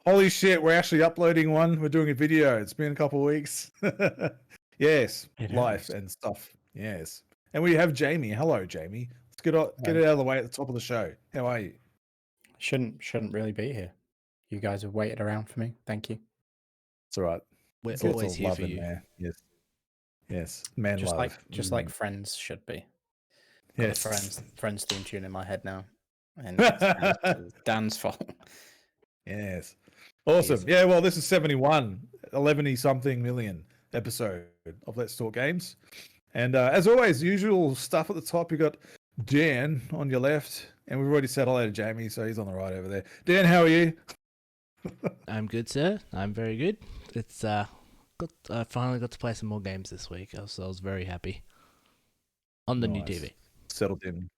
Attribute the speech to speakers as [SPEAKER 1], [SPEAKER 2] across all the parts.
[SPEAKER 1] Holy shit, we're actually uploading one. We're doing a video. It's been a couple of weeks. Yes,
[SPEAKER 2] It
[SPEAKER 1] life
[SPEAKER 2] has.
[SPEAKER 1] and stuff. Yes. And we have Jamie. Hello, Jamie. Let's get it out of the way at the top of the show. How are you?
[SPEAKER 2] Shouldn't really be here. You guys have waited around for me. Thank you.
[SPEAKER 1] It's all right.
[SPEAKER 3] We're
[SPEAKER 1] It's lots
[SPEAKER 3] always
[SPEAKER 1] of
[SPEAKER 3] here
[SPEAKER 1] love
[SPEAKER 3] for
[SPEAKER 1] in
[SPEAKER 3] you.
[SPEAKER 1] there. Yes. Yes. Man
[SPEAKER 2] Just
[SPEAKER 1] love.
[SPEAKER 2] like friends should be. Got
[SPEAKER 1] Yes.
[SPEAKER 2] the friends theme tune in my head now. And it's Dan's fault.
[SPEAKER 1] Yes. Awesome.
[SPEAKER 2] Jeez.
[SPEAKER 1] Yeah, well, this is 71, 11 something million episode of Let's Talk Games. And as always, usual stuff at the top. You got Dan on your left, and we've already said hello to Jamie, so he's on the right over there. Dan, how are you?
[SPEAKER 3] I'm good, sir. I'm very good. It's I finally got to play some more games this week, so I was very happy. On the new
[SPEAKER 1] Nice.
[SPEAKER 3] TV.
[SPEAKER 1] Settled in.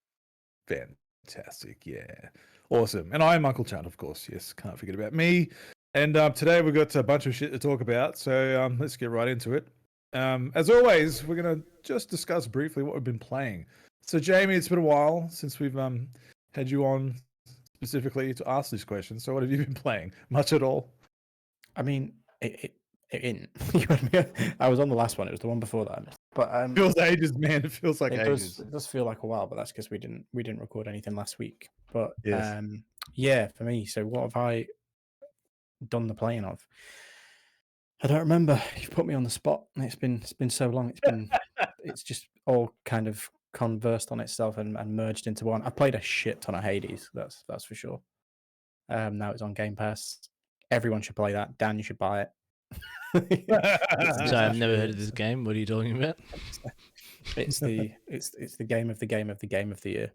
[SPEAKER 1] Fantastic. Yeah. Awesome. And I'm Uncle Chad, of course. Yes, can't forget about me. And today we've got a bunch of shit to talk about, so let's get right into it. As always, we're going to just discuss briefly what we've been playing. So, Jamie, it's been a while since we've had you on specifically to ask this question. So, what have you been playing? Much at all?
[SPEAKER 2] I mean, it I was on the last one. It was the one before that. But
[SPEAKER 1] It feels ages, man. It feels like ages.
[SPEAKER 2] It does feel like a while, but that's because we didn't record anything last week. But
[SPEAKER 1] Yes.
[SPEAKER 2] yeah, for me. So what have I done the playing of? I don't remember. You've put me on the spot, and it's been so long. It's just all kind of conversed on itself and merged into one. I played a shit ton of Hades. That's for sure. Now it's on Game Pass. Everyone should play that. Dan, you should buy it.
[SPEAKER 3] So I've never heard of this game. What are you talking about?
[SPEAKER 2] It's the game of the game of the game of the year.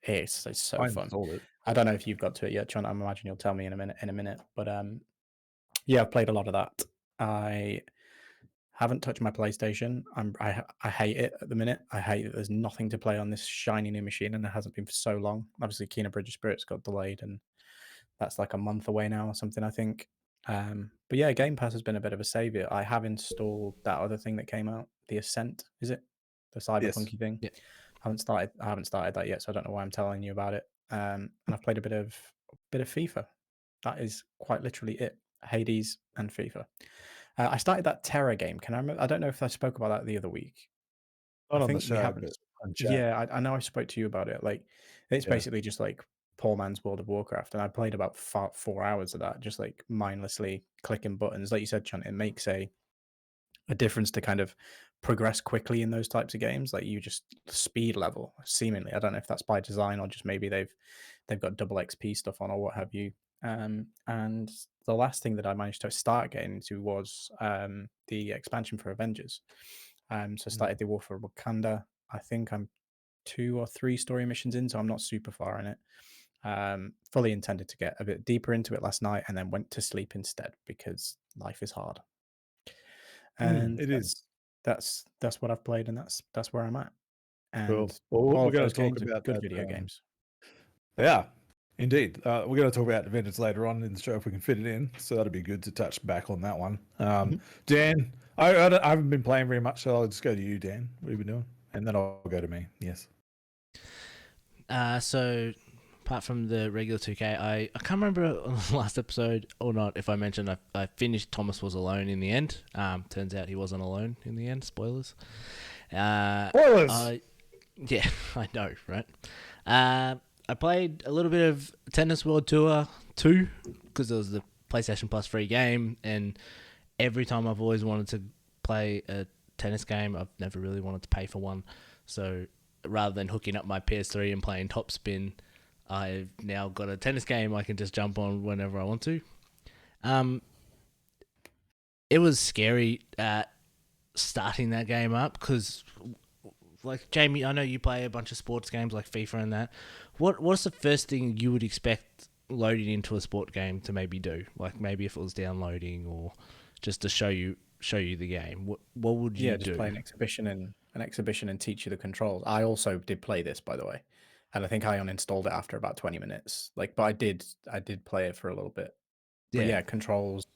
[SPEAKER 2] It's so fun. I don't know if you've got to it yet, John. I imagine you'll tell me in a minute. But yeah, I've played a lot of that. I haven't touched my PlayStation. I hate it at the minute. I hate that there's nothing to play on this shiny new machine, and there hasn't been for so long. Obviously, Kena Bridge of Spirits got delayed, and that's like a month away now or something, I think. But yeah, Game Pass has been a bit of a savior. I have installed that other thing that came out, the Ascent, is it? The cyberpunky thing.
[SPEAKER 3] Yeah.
[SPEAKER 2] I haven't started that yet, so I don't know why I'm telling you about it. And I've played a bit of FIFA. That is quite literally it. Hades and FIFA. I started that Terra game. Can I remember? I don't know if I spoke about that the other week.
[SPEAKER 1] Not on the show, but on chat.
[SPEAKER 2] Yeah, I know I spoke to you about it. Like, it's basically just like poor man's World of Warcraft, and I played about 4 hours of that, just like mindlessly clicking buttons. Like you said, Chunt, it makes a difference to kind of progress quickly in those types of games. Like, you just speed level seemingly. I don't know if that's by design or just maybe they've got double XP stuff on or what have you. And the last thing that I managed to start getting into was the expansion for Avengers. So I started the War for Wakanda. I think I'm 2 or 3 story missions in, so I'm not super far in it. Fully intended to get a bit deeper into it last night, and then went to sleep instead because life is hard. And that's what I've played, and that's where I'm at. And
[SPEAKER 1] cool. Well, we're going to talk about
[SPEAKER 2] good video games.
[SPEAKER 1] Yeah, indeed. We're going to talk about Avengers later on in the show if we can fit it in. So that'd be good to touch back on that one. Dan, I haven't been playing very much, so I'll just go to you, Dan. What have you been doing? And then I'll go to me. Yes.
[SPEAKER 3] So apart from the regular 2K, I can't remember on the last episode or not if I mentioned I finished Thomas Was Alone in the end. Turns out he wasn't alone in the end. Spoilers.
[SPEAKER 1] Spoilers!
[SPEAKER 3] Yeah, I know, right? I played a little bit of Tennis World Tour 2 because it was the PlayStation Plus free game, and every time I've always wanted to play a tennis game, I've never really wanted to pay for one. So rather than hooking up my PS3 and playing Top Spin, I've now got a tennis game I can just jump on whenever I want to. It was scary starting that game up because, like, Jamie, I know you play a bunch of sports games like FIFA and that. What's the first thing you would expect loading into a sport game to maybe do? Like, maybe if it was downloading or just to show you the game. What would you do?
[SPEAKER 2] Yeah, just play an exhibition and teach you the controls. I also did play this, by the way, and I think I uninstalled it after about 20 minutes. Like, but I did play it for a little bit. But yeah, controls.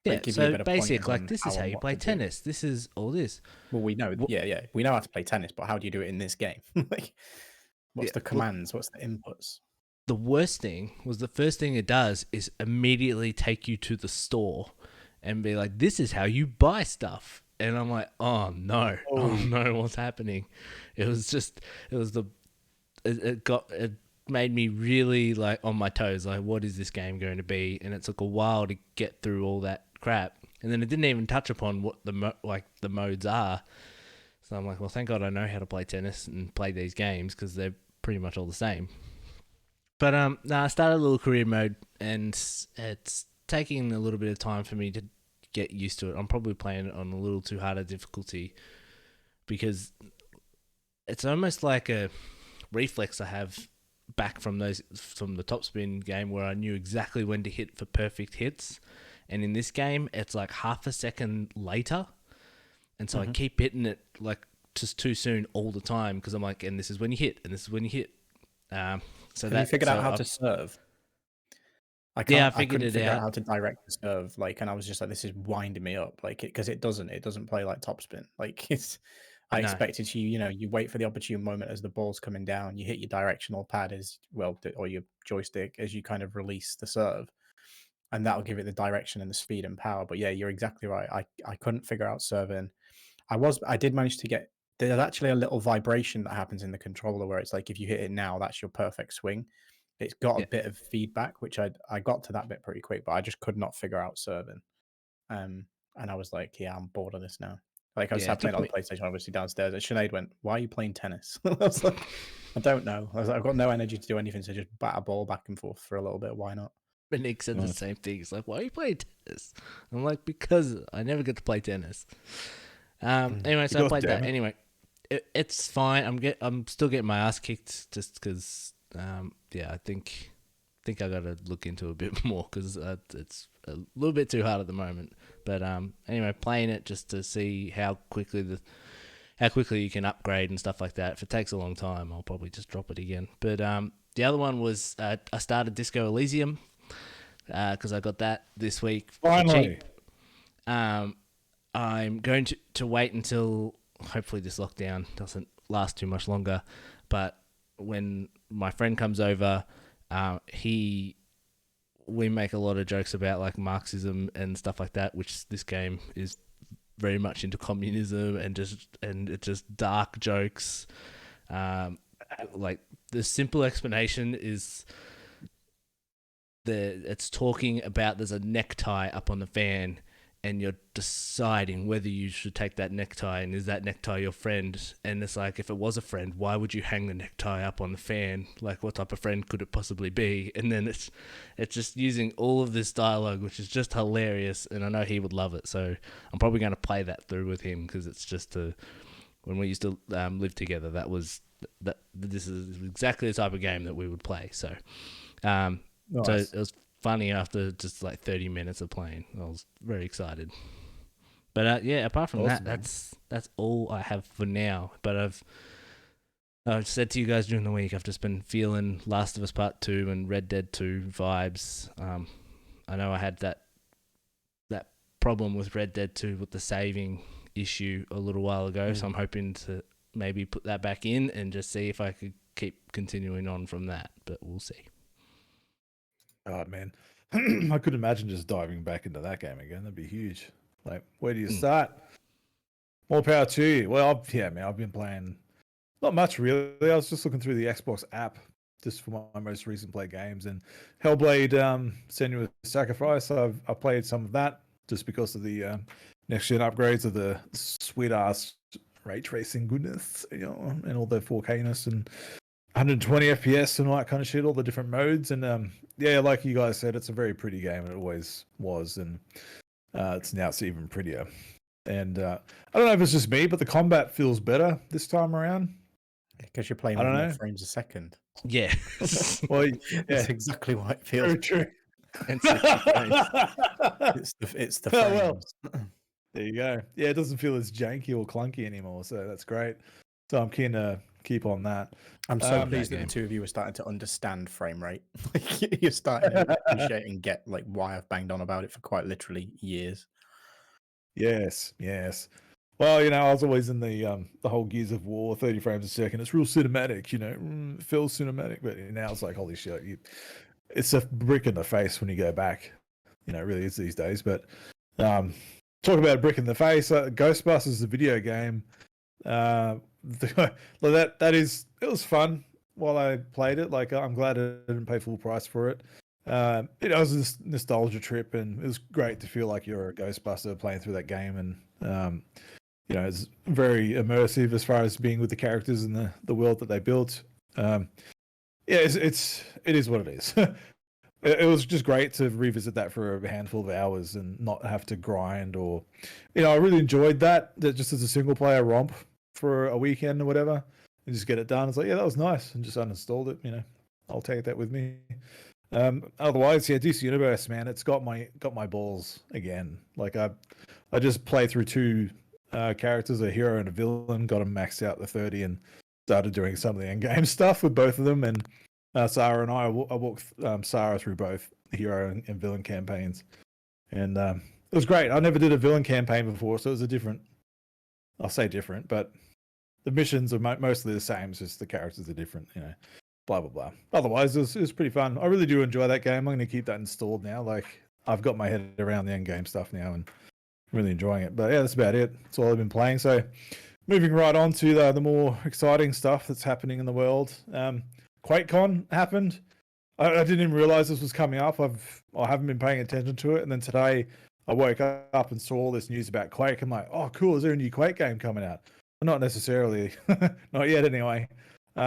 [SPEAKER 3] Yeah, so basic, like, this is how you play tennis. This is all this.
[SPEAKER 2] Well, we know. Yeah, we know how to play tennis, but how do you do it in this game? Like, what's the commands? What's the inputs?
[SPEAKER 3] the worst thing was the first thing it does is immediately take you to the store and be like, this is how you buy stuff. And I'm like, oh no, what's happening? It was it made me really like on my toes, like what is this game going to be? And it took a while to get through all that crap. And then it didn't even touch upon what the modes are. So I'm like, well, thank God I know how to play tennis and play these games because they're pretty much all the same. But I started a little career mode, and it's taking a little bit of time for me to get used to it. I'm probably playing it on a little too hard a difficulty because it's almost like a reflex I have back from the topspin game where I knew exactly when to hit for perfect hits, and in this game it's like half a second later, and so I keep hitting it like just too soon all the time because I'm like, and this is when you hit, and this is when you hit. So
[SPEAKER 2] Have you figured out how to serve? I couldn't figure out how to direct the serve, like, and I was just like, this is winding me up, like, because it doesn't play like topspin, like I expected you wait for the opportune moment as the ball's coming down, you hit your directional pad or your joystick as you kind of release the serve, and that'll give it the direction and the speed and power. But yeah, you're exactly right. I couldn't figure out serving. I did manage to get. There's actually a little vibration that happens in the controller where it's like if you hit it now, that's your perfect swing. It's got a bit of feedback, which I got to that bit pretty quick, but I just could not figure out serving. And I was like, yeah, I'm bored of this now. Like I was playing on the PlayStation, obviously downstairs, and Sinead went, "Why are you playing tennis?" I was like, "I don't know." I was like, "I've got no energy to do anything, so just bat a ball back and forth for a little bit. Why not?"
[SPEAKER 3] But Nick said the same thing. He's like, "Why are you playing tennis?" I'm like, "Because I never get to play tennis." Anyway, so I played that. Anyway, it's fine. I'm still getting my ass kicked just because. I think I got to look into it a bit more because it's a little bit too hard at the moment. But anyway, playing it just to see how quickly you can upgrade and stuff like that. If it takes a long time, I'll probably just drop it again. But the other one was I started Disco Elysium because I got that this week.
[SPEAKER 1] Finally.
[SPEAKER 3] I'm going to wait until hopefully this lockdown doesn't last too much longer. But when my friend comes over, we make a lot of jokes about like Marxism and stuff like that, which this game is very much into communism and it's just dark jokes. Like the simple explanation is it's talking about there's a necktie up on the fan and you're deciding whether you should take that necktie and is that necktie your friend? And it's like, if it was a friend, why would you hang the necktie up on the fan? Like, what type of friend could it possibly be? And then it's just using all of this dialogue, which is just hilarious, and I know he would love it. So I'm probably going to play that through with him because it's just when we used to live together, this is exactly the type of game that we would play. So, nice. So it was funny after just like 30 minutes of playing. I was very excited. But apart from that, that's all I have for now. But I've said to you guys during the week, I've just been feeling Last of Us Part 2 and Red Dead 2 vibes. I know I had that problem with Red Dead 2 with the saving issue a little while ago, so I'm hoping to maybe put that back in and just see if I could keep continuing on from that, but we'll see.
[SPEAKER 1] Oh, man. I couldn't imagine just diving back into that game again. That'd be huge. Like, where do you start? More power to you. Well, I've been playing not much, really. I was just looking through the Xbox app just for my most recent play games. And Hellblade Senua's Sacrifice, I played some of that just because of the next-gen upgrades of the sweet-ass ray tracing goodness, and all the 4K-ness and 120 FPS and all that kind of shit, all the different modes. And like you guys said, it's a very pretty game, and it always was. And it's even prettier. And I don't know if it's just me, but the combat feels better this time around.
[SPEAKER 2] Because you're playing with more frames a second.
[SPEAKER 3] Yeah.
[SPEAKER 1] Well,
[SPEAKER 2] That's exactly what it feels.
[SPEAKER 1] True.
[SPEAKER 2] And 60 frames. It's the frames.
[SPEAKER 1] Well, there you go. Yeah, it doesn't feel as janky or clunky anymore, so that's great. So I'm keen to keep on that.
[SPEAKER 2] I'm so pleased that the two of you are starting to understand frame rate. You're starting to appreciate and get like why I've banged on about it for quite literally years.
[SPEAKER 1] Yes. Well, I was always in the whole Gears of War 30 frames a second. It's real cinematic, it feels cinematic, but now it's like holy shit, it's a brick in the face when you go back. It really is these days. But talk about a brick in the face. Ghostbusters, the video game. It was fun while I played it. Like I'm glad I didn't pay full price for it. It was this nostalgia trip, and it was great to feel like you're a Ghostbuster playing through that game, and it's very immersive as far as being with the characters and the world that they built. Yeah, it is what it is. It was just great to revisit that for a handful of hours and not have to grind or, I really enjoyed that just as a single player romp for a weekend or whatever and just get it done. It's like, yeah, that was nice, and just uninstalled it. I'll take that with me. Otherwise, yeah, DC Universe, man, it's got my balls again. Like I just played through two characters, a hero and a villain, got them maxed out to 30 and started doing some of the end game stuff with both of them. And Sarah and I walked Sarah through both hero and villain campaigns, and it was great. I never did a villain campaign before, so it was a different. I'll say different, but the missions are mostly the same. It's just the characters are different, blah blah blah. Otherwise, it was pretty fun. I really do enjoy that game. I'm going to keep that installed now. Like I've got my head around the end game stuff now, and really enjoying it. But yeah, that's about it. That's all I've been playing. So moving right on to the more exciting stuff that's happening in the world. Quake Con happened. I didn't even realize this was coming up. I haven't been paying attention to it, and then today I woke up and saw all this news about Quake. I'm like, oh, cool. Is there a new Quake game coming out? Not necessarily. Not yet, anyway.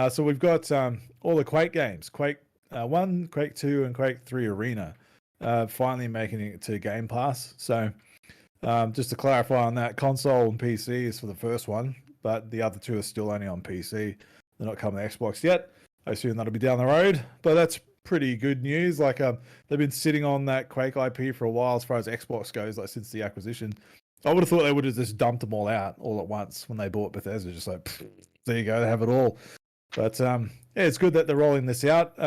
[SPEAKER 1] So we've got all the Quake games. Quake 1, Quake 2, and Quake 3 Arena finally making it to Game Pass. So just to clarify on that, console and PC is for the first one, but the other two are still only on PC. They're not coming to Xbox yet. I assume that'll be down the road, but that's pretty good news. Like they've been sitting on that Quake IP for a while as far as Xbox goes, like since the acquisition. I would have thought they would have just dumped them all out all at once when they bought Bethesda. Just like, there you go, they have it all. But yeah, it's good that they're rolling this out.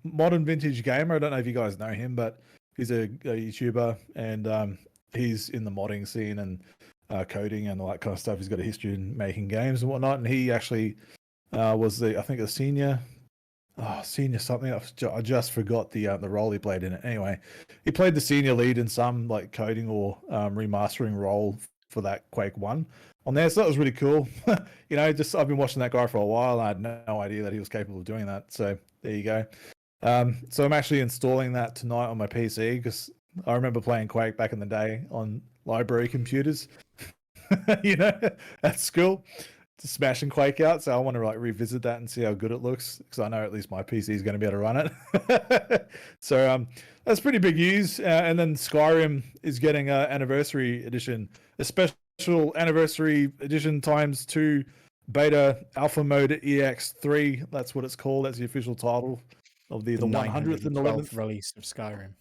[SPEAKER 1] Modern Vintage Gamer, I don't know if you guys know him, but he's a YouTuber, and he's in the modding scene and coding and all that kind of stuff. He's got a history in making games and whatnot, and he actually was I think a senior something. I just forgot the role he played in it. Anyway, he played the senior lead in some like coding or remastering role for that Quake 1 on there. So that was really cool. Just I've been watching that guy for a while. I had no idea that he was capable of doing that. So there you go. So I'm actually installing that tonight on my PC because I remember playing Quake back in the day on library computers, at school. To smashing Quake out, so I want to revisit that and see how good it looks, because I know at least my PC is going to be able to run it. So that's pretty big news. And then Skyrim is getting an anniversary edition, a special anniversary edition ×2 beta alpha mode EX3. That's what it's called. That's the official title of the 100th and 11th
[SPEAKER 2] release of Skyrim.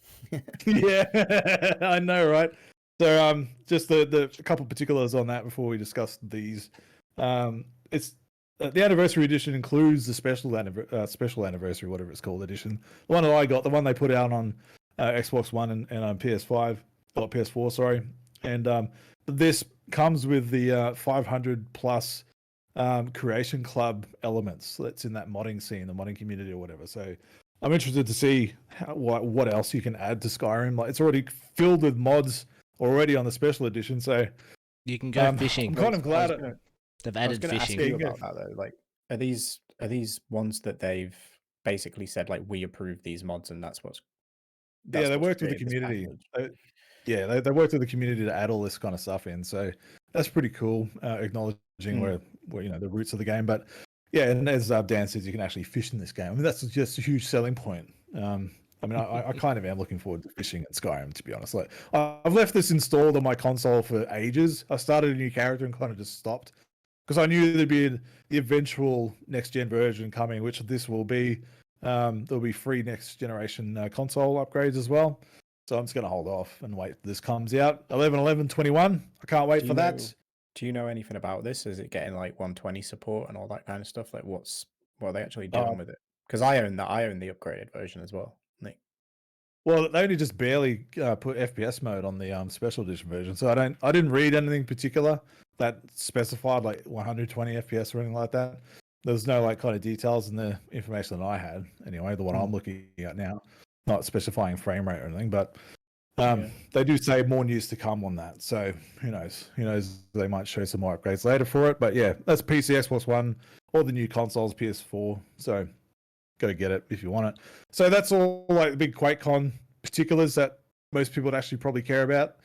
[SPEAKER 1] Yeah, I know, right? So just the a couple particulars on that before we discuss these. It's the anniversary edition includes the special anniversary, whatever it's called, edition. The one that I got, the one they put out on Xbox One and on PS5 or PS4, sorry. And this comes with the 500 plus Creation Club elements that's in that modding scene, the modding community or whatever. So I'm interested to see what else you can add to Skyrim. Like it's already filled with mods already on the special edition, so
[SPEAKER 3] you can go fishing.
[SPEAKER 1] I'm kind of glad
[SPEAKER 3] they've added fishing.
[SPEAKER 2] Ask you about that though. Like, are these ones that they've basically said like we approve these mods and that's
[SPEAKER 1] they worked with the community. They worked with the community to add all this kind of stuff in. So that's pretty cool. Acknowledging where the roots of the game, but yeah, and as Dan says, you can actually fish in this game. I mean, that's just a huge selling point. I kind of am looking forward to fishing at Skyrim, to be honest. Like, I've left this installed on my console for ages. I started a new character and kind of just stopped because I knew there'd be the eventual next gen version coming, which this will be. There'll be free next generation console upgrades as well. So I'm just going to hold off and wait till this comes out. 11/11/21. I can't wait for that.
[SPEAKER 2] Do you know anything about this? Is it getting like 120 support and all that kind of stuff? Like, what are they actually doing with it? Because I own the upgraded version as well. Like,
[SPEAKER 1] Well, they only just barely put FPS mode on the special edition version, so I didn't read anything particular that specified like 120 FPS or anything like that. There's no like kind of details in the information that I had anyway, the one I'm looking at now, not specifying frame rate or anything, but they do say more news to come on that. So who knows? Who knows? They might show some more upgrades later for it. But yeah, that's PC, Xbox One, all the new consoles, PS4. So go get it if you want it. So that's all like the big Quake Con particulars that most people would actually probably care about.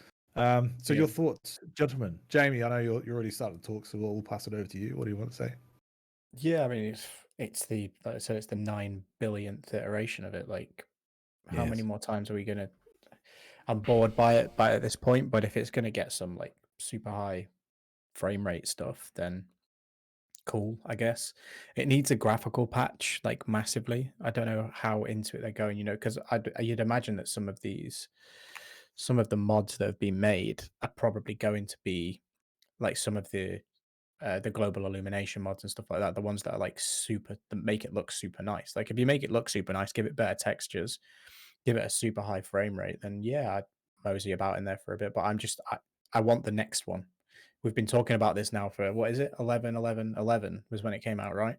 [SPEAKER 1] So your thoughts, gentlemen? Jamie, I know you're already starting to talk, so we'll pass it over to you. What do you want to say?
[SPEAKER 2] Yeah, I mean, it's the like I said, it's the 9 billionth iteration of it. Like, how many
[SPEAKER 1] Yes.
[SPEAKER 2] more times are we gonna? I'm bored by it at this point. But if it's gonna get some like super high frame rate stuff, then cool, I guess. It needs a graphical patch, like massively. I don't know how into it they're going, because you'd imagine that some of the mods that have been made are probably going to be like some of the global illumination mods and stuff like that. The ones that are like super, that make it look super nice. Like if you make it look super nice, give it better textures, give it a super high frame rate, then yeah, I'd mosey about in there for a bit. But I want the next one. We've been talking about this now for what is it? 11, 11, 11 was when it came out, right?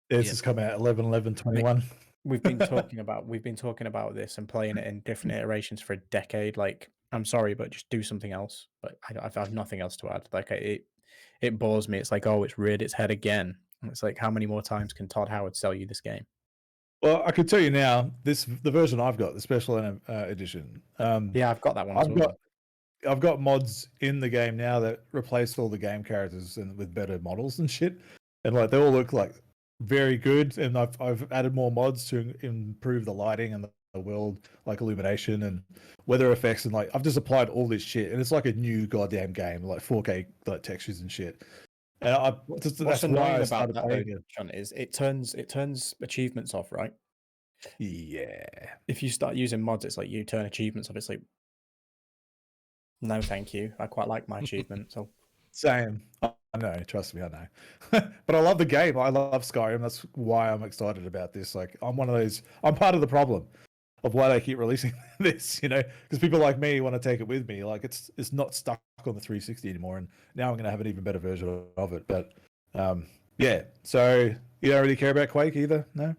[SPEAKER 1] This has come out 11, 11, 21.
[SPEAKER 2] We've been talking about this and playing it in different iterations for a decade. Like, I'm sorry, but just do something else. But I have nothing else to add. Like it bores me. It's like, oh, it's reared its head again. And it's like, how many more times can Todd Howard sell you this game?
[SPEAKER 1] Well, I can tell you now, the version I've got, the special edition.
[SPEAKER 2] Yeah, I've got that one as well.
[SPEAKER 1] I've got mods in the game now that replace all the game characters and with better models and shit, and like they all look like very good. And I've added more mods to improve the lighting and the world, like illumination and weather effects, and like I've just applied all this shit, and it's like a new goddamn game, like 4K like textures and shit. And
[SPEAKER 2] What's annoying about that though, John, is it turns achievements off, right?
[SPEAKER 1] Yeah.
[SPEAKER 2] If you start using mods, it's like you turn achievements off. It's like, no, thank you. I quite like my achievements. So
[SPEAKER 1] Same. I know. Trust me, I know. But I love the game. I love Skyrim. That's why I'm excited about this. Like, I'm one of those. I'm part of the problem of why they keep releasing this. Because people like me want to take it with me. Like, it's not stuck on the 360 anymore, and now I'm going to have an even better version of it. But yeah. So you don't really care about Quake either, no?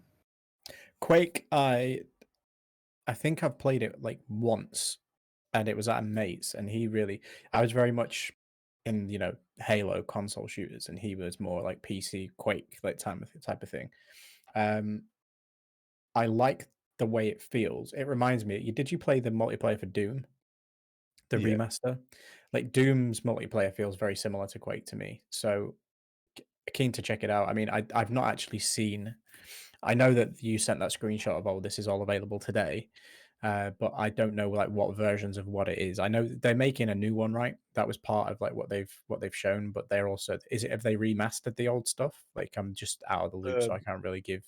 [SPEAKER 2] Quake, I think I've played it like once, and it was at a mate's, and I was very much in Halo console shooters, and he was more like PC Quake like type of thing. I like the way it feels. It reminds me. Did you play the multiplayer for Doom, the
[SPEAKER 1] Yeah.
[SPEAKER 2] remaster? Like Doom's multiplayer feels very similar to Quake to me. So keen to check it out. I mean, I've not actually seen. I know that you sent that screenshot of this is all available today, but I don't know like what versions of what it is. I know they're making a new one, right? That was part of like what they've shown, but they're also have they remastered the old stuff? Like I'm just out of the loop, so I can't really give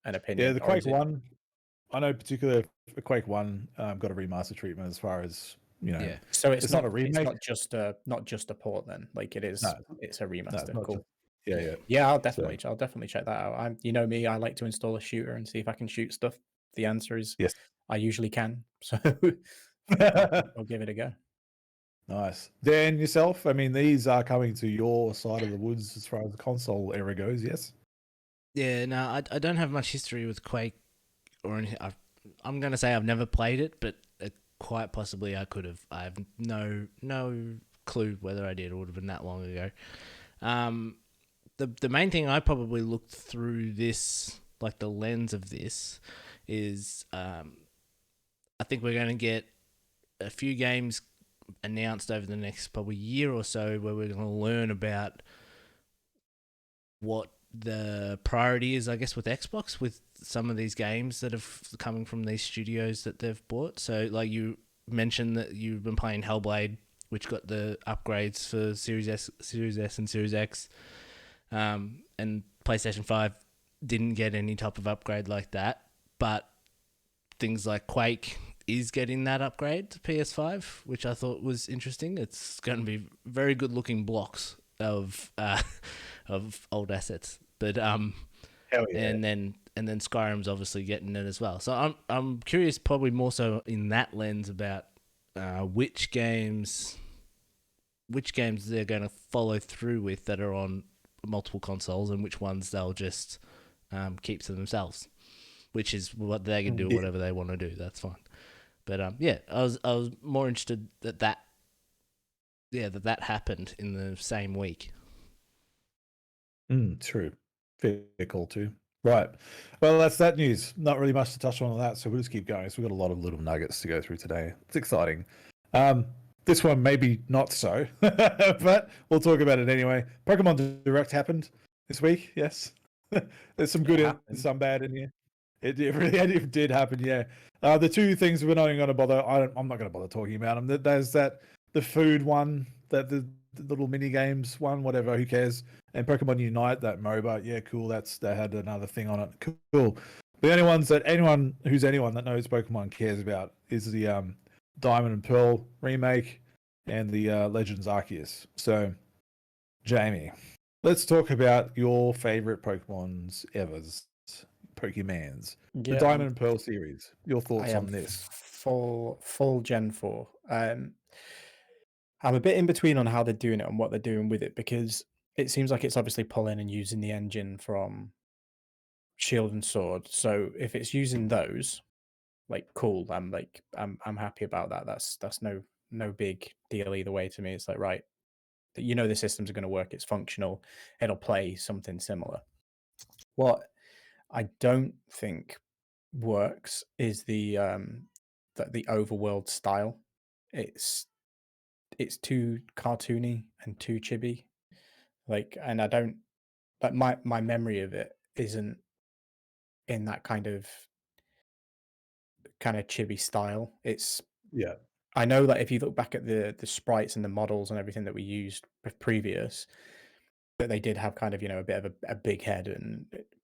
[SPEAKER 2] an opinion.
[SPEAKER 1] Yeah, the Quake one. I know particularly Quake One got a remaster treatment as far as
[SPEAKER 3] Yeah.
[SPEAKER 2] So it's not
[SPEAKER 1] a remake.
[SPEAKER 2] It's not just a port then. Like it is.
[SPEAKER 1] No,
[SPEAKER 2] It's a remaster.
[SPEAKER 1] not
[SPEAKER 2] Cool.
[SPEAKER 1] just- yeah.
[SPEAKER 2] Yeah, I'll definitely check that out. You know me, I like to install a shooter and see if I can shoot stuff. The answer is
[SPEAKER 1] Yes.
[SPEAKER 2] I usually can. So I'll give it a go.
[SPEAKER 1] Nice. Dan, yourself? I mean, these are coming to your side of the woods as far as the console era goes, yes?
[SPEAKER 3] Yeah, no, I don't have much history with Quake or anything. I'm going to say I've never played it, but quite possibly I could have. I have no clue whether I did. It would have been that long ago. The main thing I probably looked through this, like the lens of this, is I think we're going to get a few games announced over the next probably year or so where we're going to learn about what the priority is, I guess, with Xbox, with some of these games that have coming from these studios that they've bought. So like you mentioned that you've been playing Hellblade, which got the upgrades for Series S and Series X, and PlayStation 5 didn't get any type of upgrade like that, but things like Quake is getting that upgrade to PS5, which I thought was interesting. It's going to be very good looking blocks of old assets, but
[SPEAKER 1] Hell yeah.
[SPEAKER 3] and and then Skyrim's obviously getting it as well. So I'm curious, probably more so in that lens, about which games they're going to follow through with that are on multiple consoles, and which ones they'll just keep to themselves. Which is what they can do, whatever they want to do. That's fine. But yeah, I was more interested that happened in the same week.
[SPEAKER 1] True. Fair call too. Right. Well, that's that news. Not really much to touch on that, so we'll just keep going. So we've got a lot of little nuggets to go through today. It's exciting. This one maybe not so, but we'll talk about it anyway. Pokemon Direct happened this week. Yes. There's some good and some bad in here. It really did happen, yeah. The two things we're not even going to bother. I'm not going to bother talking about them. There's the food one, that the little mini games one, whatever. Who cares? And Pokemon Unite, that MOBA, yeah, cool. That had another thing on it. Cool. The only ones that anyone that knows Pokemon cares about is the Diamond and Pearl remake and the Legends Arceus. So, Jamie, let's talk about your favorite Pokemon's ever's. Pokemans. The Diamond and Pearl series. Your thoughts on this?
[SPEAKER 2] Full Gen 4. I'm a bit in between on how they're doing it and what they're doing with it, because it seems like it's obviously pulling and using the engine from Shield and Sword. So if it's using those, like, cool. I'm happy about that. That's no big deal either way to me. It's like, right, the systems are going to work. It's functional. It'll play something similar. What I don't think works is the overworld style. It's too cartoony and too chibi. And I don't my memory of it isn't in that kind of chibi style.
[SPEAKER 1] Yeah.
[SPEAKER 2] I know that if you look back at the sprites and the models and everything that we used previous, that they did have kind of, a bit of a big head,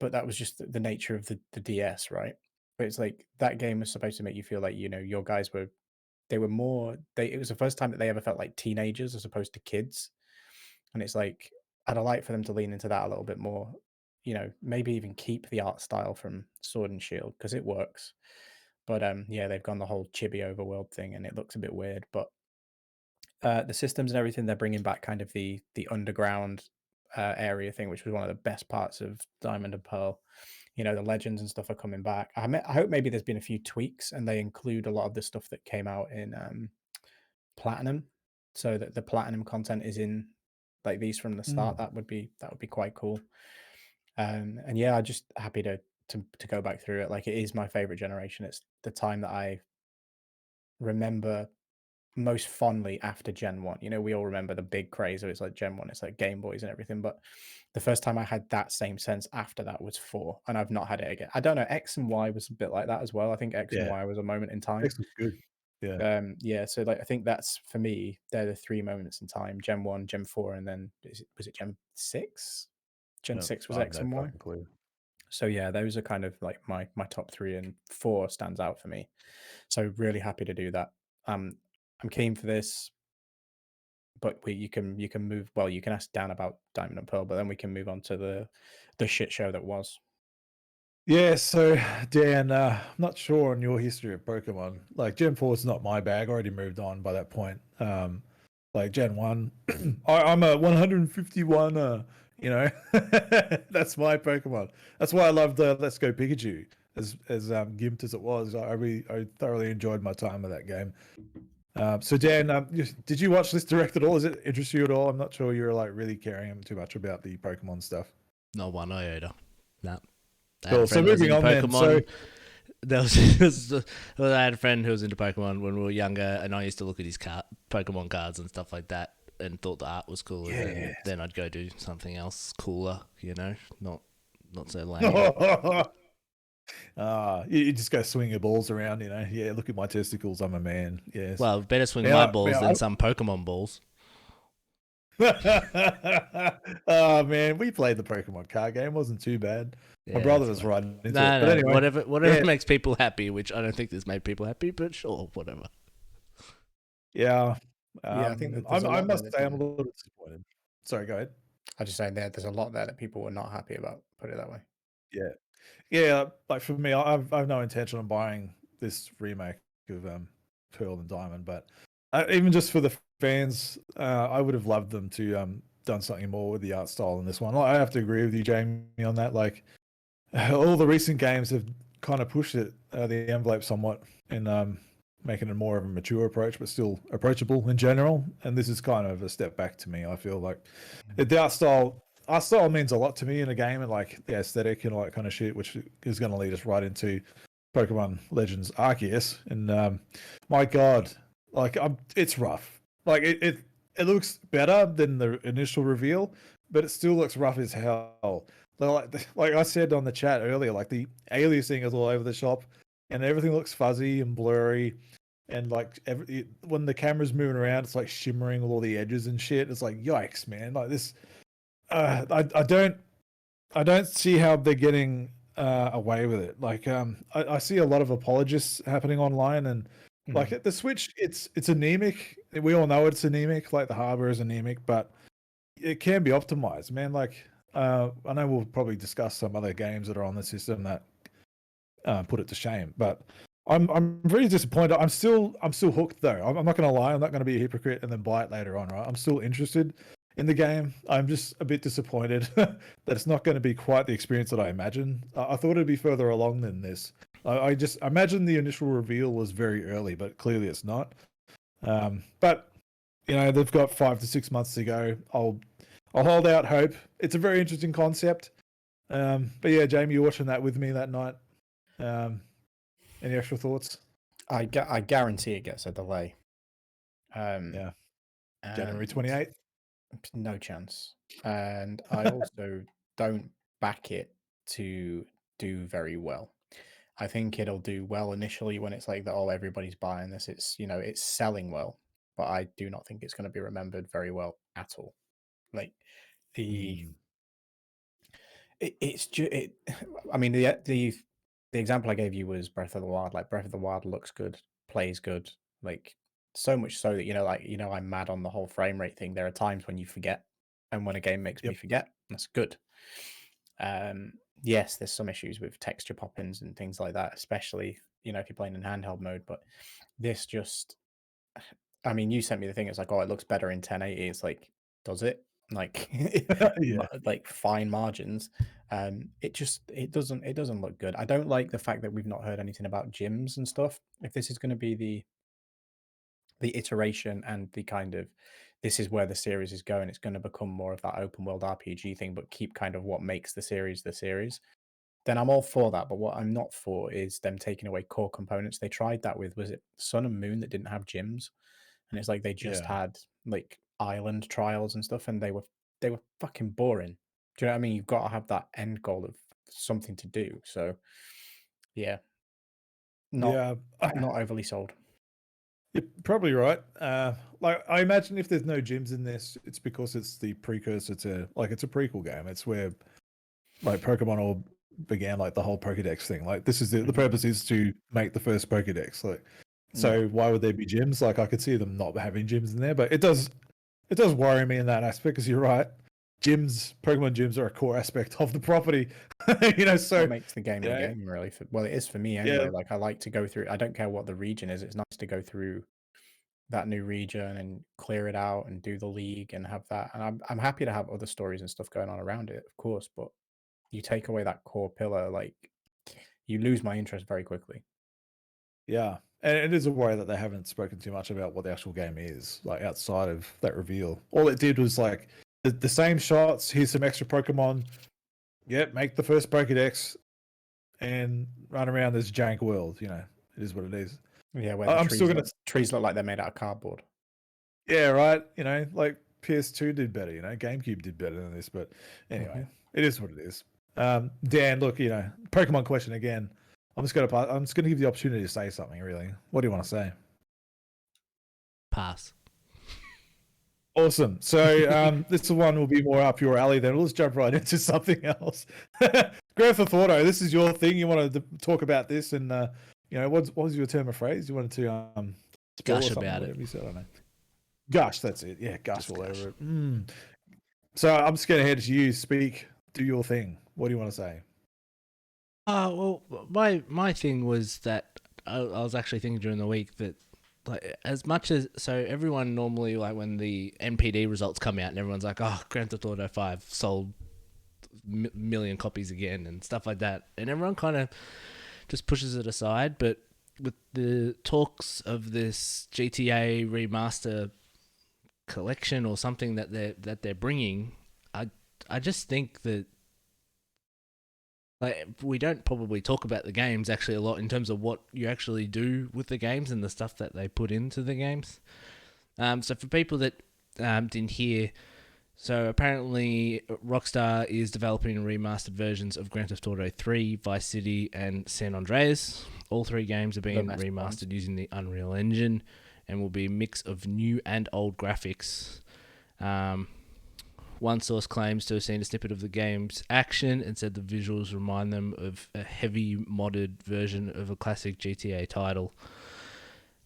[SPEAKER 2] but that was just the nature of the DS, right? But it's like that game was supposed to make you feel like, your guys were it was the first time that they ever felt like teenagers as opposed to kids. And it's like, I'd like for them to lean into that a little bit more, maybe even keep the art style from Sword and Shield, because it works. But yeah, they've gone the whole chibi overworld thing and it looks a bit weird. But the systems and everything, they're bringing back kind of the underground area thing, which was one of the best parts of Diamond and Pearl. The legends and stuff are coming back. I hope maybe there's been a few tweaks and they include a lot of the stuff that came out in Platinum, so that the Platinum content is in like these from the start. That would be quite cool. And yeah, I'm just happy to go back through it. Like, it is my favorite generation. It's the time that I remember most fondly after Gen 1. We all remember the big craze of it's like Gen 1, it's like Game Boys and everything. But the first time I had that same sense after that was 4, and I've not had it again. I don't know, X and Y was a bit like that as well. I think X and Y was a moment in time.
[SPEAKER 1] X was good. Yeah.
[SPEAKER 2] Yeah, so like I think that's, for me, they're the 3 moments in time: Gen 1, Gen 4, and then was it Gen 6? Gen 6 was X and Y. So yeah, those are kind of like my top 3, and 4 stands out for me. So really happy to do that. I'm keen for this, but you can move. Well, you can ask Dan about Diamond and Pearl, but then we can move on to the shit show that was.
[SPEAKER 1] Yeah, so Dan, I'm not sure on your history of Pokemon. Like, Gen 4 is not my bag. I already moved on by that point. Like Gen 1, I'm a 151, that's my Pokemon. That's why I loved Let's Go Pikachu, as gimped as it was. I thoroughly enjoyed my time with that game. So Dan, did you watch this Direct at all? Does it interest you at all? I'm not sure you're like really caring too much about the Pokemon stuff.
[SPEAKER 3] Not one iota. No.
[SPEAKER 1] Cool. So moving on then. So
[SPEAKER 3] I had a friend who was into Pokemon when we were younger, and I used to look at his Pokemon cards and stuff like that, and thought the art was cool. Yeah. And then I'd go do something else cooler, not so lame.
[SPEAKER 1] You just go swing your balls around, Yeah, look at my testicles. I'm a man. Yes.
[SPEAKER 3] Well, better swing my balls than some Pokemon balls.
[SPEAKER 1] Oh man, we played the Pokemon card game. It wasn't too bad. My brother was right into it.
[SPEAKER 3] But anyway, whatever makes people happy, which I don't think this made people happy, but sure, whatever.
[SPEAKER 1] Yeah.
[SPEAKER 2] I think
[SPEAKER 1] I must say I'm a little disappointed. Sorry, go ahead.
[SPEAKER 2] I just saying there's a lot there that people were not happy about. Put it that way.
[SPEAKER 1] Yeah. Yeah, like for me, I've no intention of buying this remake of Pearl and Diamond, but even just for the fans, I would have loved them to done something more with the art style in this one. I have to agree with you, Jamie, on that. Like all the recent games have kind of pushed the envelope somewhat in making it more of a mature approach, but still approachable in general. And this is kind of a step back to me. I feel like the art style means a lot to me in a game, and like the aesthetic and all that kind of shit, which is going to lead us right into Pokemon Legends Arceus. And my God, like it's rough. Like it looks better than the initial reveal, but it still looks rough as hell. Like I said on the chat earlier, like the aliasing is all over the shop, and everything looks fuzzy and blurry, and like when the camera's moving around, it's like shimmering with all the edges and shit. It's like yikes, man! Like this, I don't see how they're getting away with it. Like I see a lot of apologists happening online, and like the Switch, it's anemic. We all know it's anemic. Like the hardware is anemic, but it can be optimized, man. Like I know we'll probably discuss some other games that are on the system that put it to shame, but I'm really disappointed. I'm still hooked though. I'm not going to lie. I'm not going to be a hypocrite and then buy it later on. Right? I'm still interested in the game. I'm just a bit disappointed that it's not going to be quite the experience that I imagined. I thought it'd be further along than this. I just imagine the initial reveal was very early, but clearly it's not. But you know they've got 5 to 6 months to go. I'll hold out hope. It's a very interesting concept. But yeah, Jamie, you're watching that with me that night. Any extra thoughts?
[SPEAKER 2] I guarantee it gets a delay.
[SPEAKER 1] Yeah, January 28th.
[SPEAKER 2] No chance. And I also don't back it to do very well. I think it'll do well initially when it's like that. Oh, everybody's buying this. It's it's selling well, but I do not think it's going to be remembered very well at all. Like the it's just I mean the example I gave you was Breath of the Wild. Like Breath of the Wild looks good, plays good, like so much so that I'm mad on the whole frame rate thing. There are times when you forget, and when a game makes me forget, that's good. Yes, there's some issues with texture pop-ins and things like that, especially if you're playing in handheld mode. But this just, I mean, you sent me the thing. It's like, oh, it looks better in 1080. It's like, does it? Like,
[SPEAKER 1] Yeah.
[SPEAKER 2] like fine margins. It doesn't look good. I don't like the fact that we've not heard anything about gyms and stuff. If this is going to be the iteration and the kind of this is where the series is going, it's going to become more of that open world RPG thing, but keep kind of what makes the series, then I'm all for that. But what I'm not for is them taking away core components. They tried that with, was it Sun and Moon, that didn't have gyms? And it's like they just had like island trials and stuff, and they were fucking boring. Do you know what I mean? You've got to have that end goal of something to do. So yeah, not overly sold.
[SPEAKER 1] You're probably right. Like I imagine if there's no gyms in this, it's because it's the precursor to, like, it's a prequel game. It's where like Pokemon all began, like the whole Pokedex thing. Like this is the purpose is to make the first Pokedex. Like, so why would there be gyms? Like I could see them not having gyms in there, but it does worry me in that aspect, because you're right. Pokemon gyms are a core aspect of the property. So
[SPEAKER 2] what makes the game a game, really. Well, it is for me anyway. Like I like to go through. I don't care what the region is. It's nice to go through that new region and clear it out and do the league and have that. And I'm happy to have other stories and stuff going on around it, of course. But you take away that core pillar, like you lose my interest very quickly.
[SPEAKER 1] Yeah, and it is a worry that they haven't spoken too much about what the actual game is, like outside of that reveal. All it did was like the same shots. Here's some extra Pokemon. Yep, make the first Pokedex and run around this jank world. It is what it is.
[SPEAKER 2] Yeah, where trees look like they're made out of cardboard.
[SPEAKER 1] Yeah, right. Like PS2 did better. GameCube did better than this. But anyway, it is what it is. Dan, look, Pokemon question again. I'm just gonna give you the opportunity to say something. Really, what do you want to say?
[SPEAKER 3] Pass.
[SPEAKER 1] Awesome. So this one will be more up your alley. Then let's jump right into something else. Grand Theft Auto. This is your thing. You wanted to talk about this, and what was your term of phrase? You wanted to
[SPEAKER 3] gush about it.
[SPEAKER 1] You said, I don't know. Gush. That's it. Yeah, gush all over it. So I'm just going to head to you. Speak. Do your thing. What do you want to say?
[SPEAKER 3] Well, my thing was that I was actually thinking during the week that, like, as much as, so everyone normally, like, when the NPD results come out and everyone's like, oh, Grand Theft Auto 5 sold million copies again and stuff like that, and everyone kind of just pushes it aside. But with the talks of this GTA remaster collection or something that they're bringing, I just think that, like, we don't probably talk about the games actually a lot in terms of what you actually do with the games and the stuff that they put into the games. So for people that didn't hear, so apparently Rockstar is developing remastered versions of Grand Theft Auto 3, Vice City, and San Andreas. All three games are being remastered using the Unreal Engine and will be a mix of new and old graphics. One source claims to have seen a snippet of the game's action and said the visuals remind them of a heavy modded version of a classic GTA title.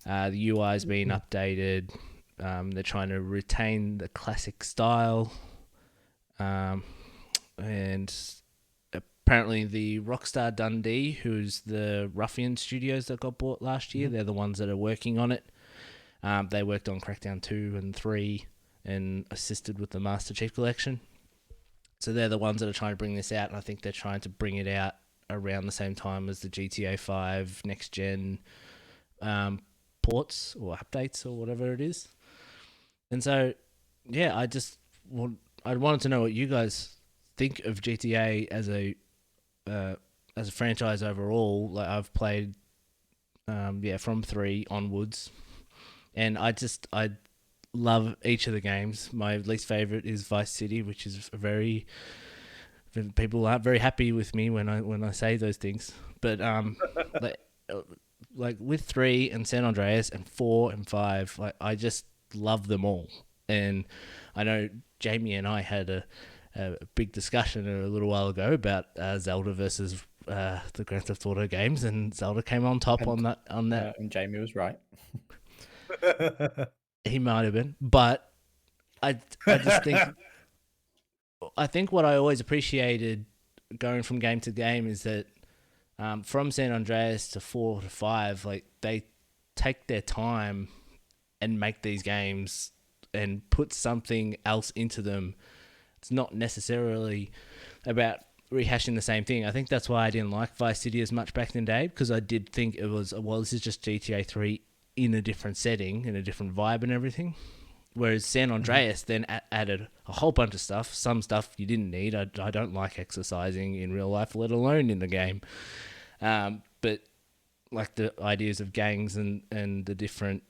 [SPEAKER 3] The UI is being updated. They're trying to retain the classic style. And apparently the Rockstar Dundee, who's the Ruffian Studios that got bought last year, they're the ones that are working on it. They worked on Crackdown 2 and 3 and assisted with the Master Chief Collection. So they're the ones that are trying to bring this out, and I think they're trying to bring it out around the same time as the GTA 5 next-gen ports or updates or whatever it is. And so, yeah, I wanted to know what you guys think of GTA as a franchise overall. Like, I've played, from 3 onwards, and I love each of the games. My least favorite is Vice City, which is people aren't very happy with me when I say those things. But like with 3 and San Andreas and 4 and 5, like, I just love them all. And I know Jamie and I had a big discussion a little while ago about Zelda versus the Grand Theft Auto games, and Zelda came on top on that.
[SPEAKER 2] And Jamie was right.
[SPEAKER 3] He might have been, but I just think what I always appreciated going from game to game is that from San Andreas to 4 to 5, like, they take their time and make these games and put something else into them. It's not necessarily about rehashing the same thing. I think that's why I didn't like Vice City as much back in the day, because I did think it was, well, this is just GTA 3 in a different setting, in a different vibe and everything. Whereas San Andreas then added a whole bunch of stuff, some stuff you didn't need. I don't like exercising in real life, let alone in the game. But like the ideas of gangs and the different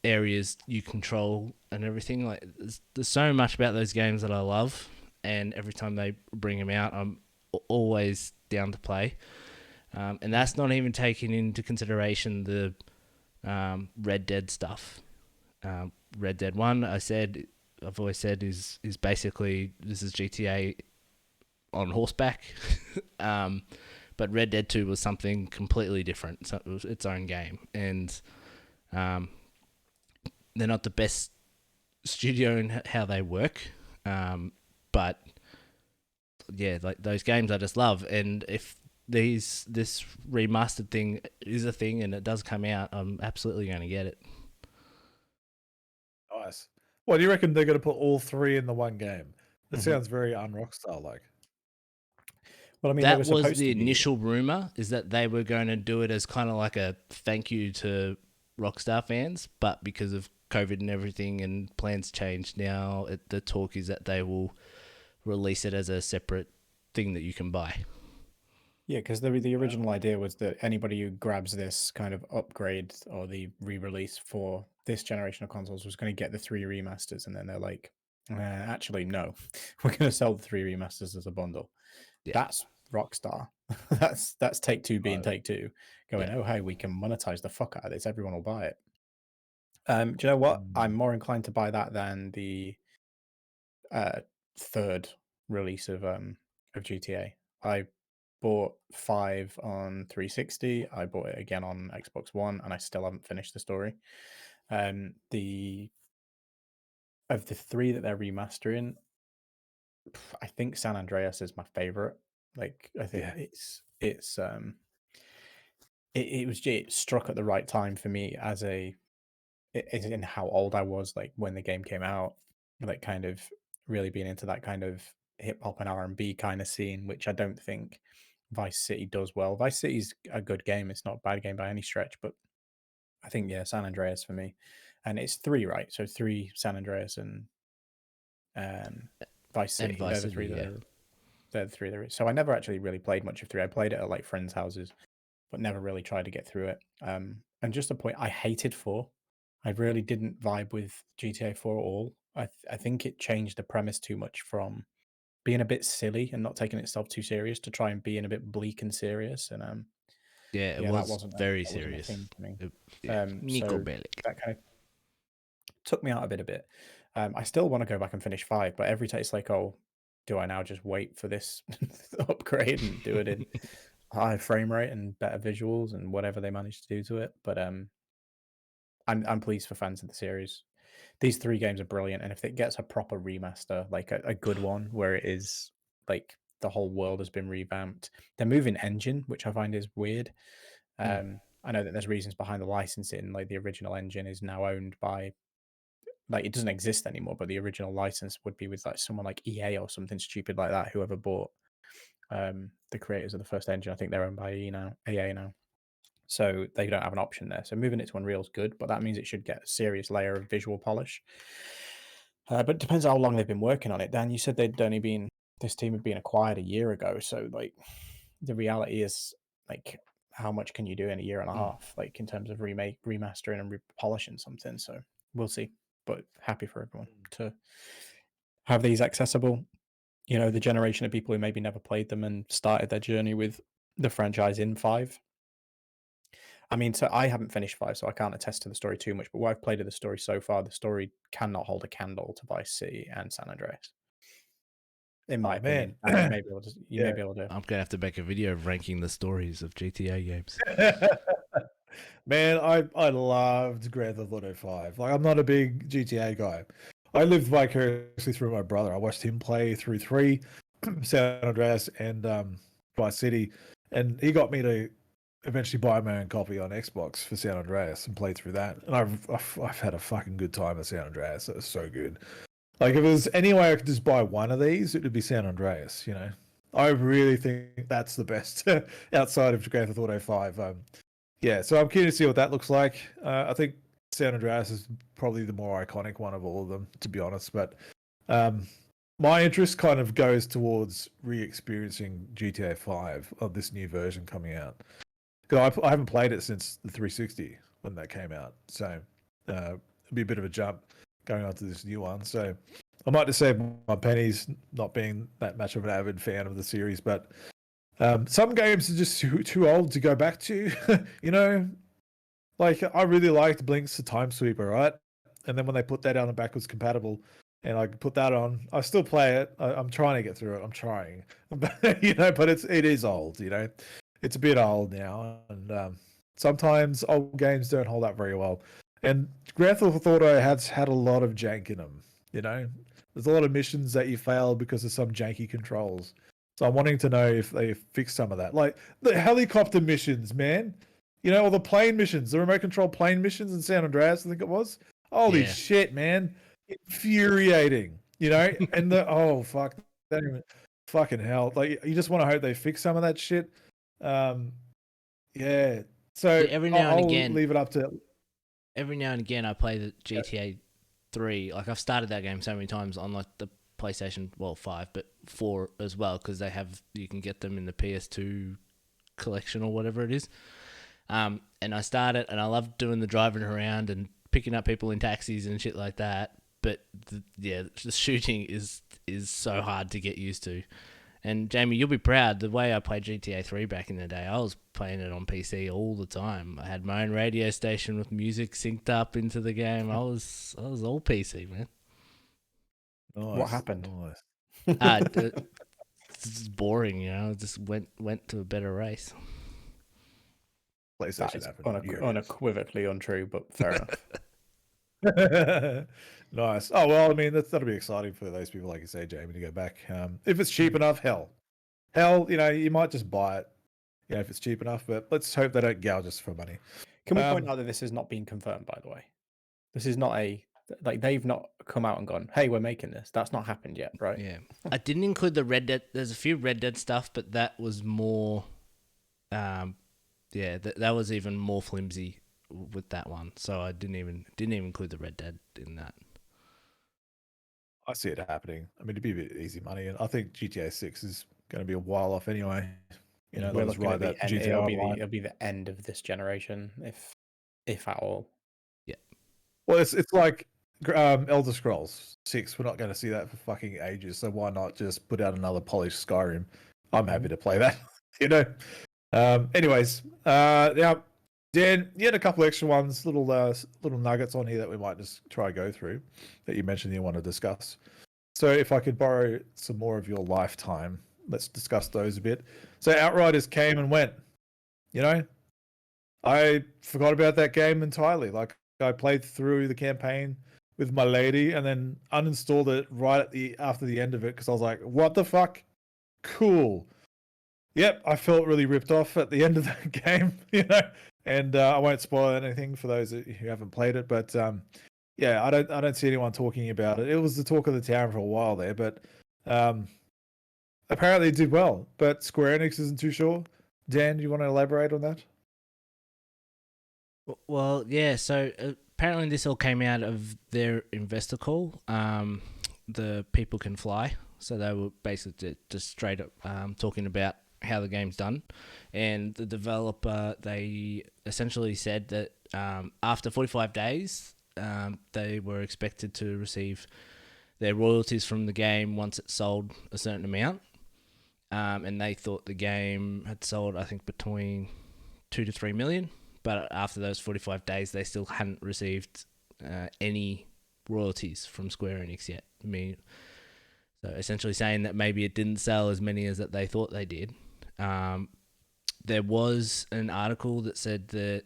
[SPEAKER 3] areas you control and everything, like, there's so much about those games that I love, and every time they bring them out, I'm always down to play. And that's not even taking into consideration the Red Dead stuff. Red Dead 1, I've always said is basically, this is GTA on horseback. But Red Dead 2 was something completely different. So it was its own game. And they're not the best studio in how they work. But yeah, like, those games I just love. And if this remastered thing is a thing and it does come out, I'm absolutely going to get it.
[SPEAKER 1] Nice. Well, do you reckon they're going to put all 3 in the one game? That sounds very un-Rockstar like.
[SPEAKER 2] Well, I mean,
[SPEAKER 3] that was the initial rumor, is that they were going to do it as kind of like a thank you to Rockstar fans, but because of COVID and everything and plans changed now, the talk is that they will release it as a separate thing that you can buy.
[SPEAKER 2] Yeah, because the original idea was that anybody who grabs this kind of upgrade or the re-release for this generation of consoles was going to get the 3 remasters, and then they're like, actually, no, we're going to sell the 3 remasters as a bundle. Yeah. That's Rockstar. that's Take-Two being Take-Two, going, oh, hey, we can monetize the fuck out of this. Everyone will buy it. Do you know what? I'm more inclined to buy that than the third release of GTA. I bought 5 on 360. I bought it again on Xbox One, and I still haven't finished the story. Of the 3 that they're remastering, I think San Andreas is my favorite. Like I think
[SPEAKER 1] Yeah.
[SPEAKER 2] it struck at the right time for me as in how old I was, like when the game came out, like kind of really being into that kind of hip hop and R&B kind of scene, which I don't think Vice City does well. Vice City's a good game; it's not a bad game by any stretch, but I think San Andreas for me, and it's three, right? So three, San Andreas and Vice City.
[SPEAKER 3] And Vice City, yeah.
[SPEAKER 2] They're the three there is. So I never actually really played much of three. I played it at like friends' houses, but never really tried to get through it. And just a point, I hated 4. I really didn't vibe with GTA 4 at all. I think it changed the premise too much from being a bit silly and not taking itself too serious to try and being a bit bleak and serious. And
[SPEAKER 3] Yeah, it
[SPEAKER 2] yeah, that
[SPEAKER 3] was
[SPEAKER 2] wasn't
[SPEAKER 3] very
[SPEAKER 2] that wasn't a
[SPEAKER 3] serious.
[SPEAKER 2] thing for me.
[SPEAKER 3] Yeah, Nico
[SPEAKER 2] So
[SPEAKER 3] Bellic.
[SPEAKER 2] that kind of took me out a bit. I still want to go back and finish 5, but every time it's like, oh, do I now just wait for this upgrade and do it in high frame rate and better visuals and whatever they managed to do to it? But I'm pleased for fans of the series. These 3 games are brilliant, and if it gets a proper remaster, like a good one where it is like the whole world has been revamped, they're moving engine, which I find is weird. I know that there's reasons behind the licensing, like the original engine is now owned by, like it doesn't exist anymore, but the original license would be with like someone like EA or something stupid like that, whoever bought the creators of the first engine. I think they're owned by EA now. So they don't have an option there. So moving it to Unreal is good, but that means it should get a serious layer of visual polish. But it depends how long they've been working on it. Dan, you said this team had been acquired a year ago. So like the reality is like how much can you do in a year and a half, like in terms of remastering and polishing something. So we'll see. But happy for everyone to have these accessible. You know, the generation of people who maybe never played them and started their journey with the franchise in 5. I mean, so I haven't finished 5, so I can't attest to the story too much. But what I've played of the story so far, the story cannot hold a candle to Vice City and San Andreas, in my opinion. And you may be able to.
[SPEAKER 1] Yeah.
[SPEAKER 3] I'm gonna have to make a video ranking the stories of GTA games.
[SPEAKER 1] Man, I loved Grand Theft Auto 5. Like, I'm not a big GTA guy. I lived vicariously through my brother. I watched him play through 3, San Andreas, and Vice City, and he got me to eventually buy my own copy on Xbox for San Andreas and play through that. And I've had a fucking good time at San Andreas. It was so good. Like, if there was any way I could just buy one of these, it would be San Andreas. You know, I really think that's the best outside of Grand Theft Auto 5. Yeah, so I'm keen to see what that looks like. I think San Andreas is probably the more iconic one of all of them, to be honest. But my interest kind of goes towards re-experiencing GTA 5 of this new version coming out. Because I haven't played it since the 360 when that came out. So it'd be a bit of a jump going on to this new one. So I might just save my pennies, not being that much of an avid fan of the series, but some games are just too old to go back to. You know, like I really liked Blink's The Time Sweeper, right? And then when they put that on the backwards compatible, and I put that on, I still play it. I'm trying to get through it. I'm trying, but you know, but it is old. You know, it's a bit old now, and sometimes old games don't hold up very well. And Grand Theft Auto has had a lot of jank in them. You know, there's a lot of missions that you fail because of some janky controls. So I'm wanting to know if they fix some of that. Like the helicopter missions, man. You know, or the plane missions, the remote control plane missions in San Andreas, I think it was. Holy shit, man. Infuriating. You know? And oh fuck. That even, fucking hell. Like you just want to hope they fix some of that shit. Yeah. So
[SPEAKER 3] See, every now and again,
[SPEAKER 1] leave it up to
[SPEAKER 3] every now and again I play the GTA 3. Like I've started that game so many times on like the PlayStation, well 5, but 4 as well, because you can get them in the PS2 collection or whatever it is. And I started and I love doing the driving around and picking up people in taxis and shit like that. But the shooting is so hard to get used to. And Jamie, you'll be proud. The way I played GTA 3 back in the day, I was playing it on PC all the time. I had my own radio station with music synced up into the game. I was all PC, man.
[SPEAKER 1] Nice,
[SPEAKER 2] what happened?
[SPEAKER 1] Nice.
[SPEAKER 3] It's boring, you know. Just went to a better race.
[SPEAKER 2] That is unequivocally untrue, but fair enough.
[SPEAKER 1] Nice. Oh well, I mean that'll be exciting for those people, like you say, Jamie, to go back. If it's cheap enough, hell hell, you might just buy it, if it's cheap enough. But let's hope they don't gouge us for money.
[SPEAKER 2] Can we point out that this has not been confirmed, by the way? This is not they've not come out and gone, hey, we're making this. That's not happened yet, right?
[SPEAKER 3] Yeah. I didn't include the Red Dead. There's a few Red Dead stuff, but that was more, that was even more flimsy with that one. So I didn't even include the Red Dead in that.
[SPEAKER 1] I see it happening. I mean, it'd be a bit easy money, and I think GTA 6 is going to be a while off anyway.
[SPEAKER 2] We're looking at the end. It'll be the end of this generation, if at all.
[SPEAKER 3] Yeah.
[SPEAKER 1] Well, it's like Elder Scrolls 6. We're not going to see that for fucking ages. So why not just put out another polished Skyrim? I'm happy to play that. Anyways, now Dan, you had a couple extra ones, little nuggets on here that we might just try go through that you mentioned you want to discuss. So if I could borrow some more of your lifetime, let's discuss those a bit. So Outriders came and went. I forgot about that game entirely. Like, I played through the campaign with my lady and then uninstalled it right after the end of it because I was like, what the fuck? Cool. Yep, I felt really ripped off at the end of that game, and I won't spoil anything for those who haven't played it, but yeah, I don't see anyone talking about it. It was the talk of the town for a while there, but apparently it did well, but Square Enix isn't too sure. Dan, do you want to elaborate on that?
[SPEAKER 3] Well, yeah, so apparently this all came out of their investor call, the People Can Fly. So they were basically just straight up talking about how the game's done. And the developer, they essentially said that after 45 days, they were expected to receive their royalties from the game once it sold a certain amount. And they thought the game had sold, I think, between 2 to 3 million. But after those 45 days, they still hadn't received any royalties from Square Enix yet. I mean, so essentially saying that maybe it didn't sell as many as that they thought they did. There was an article that said that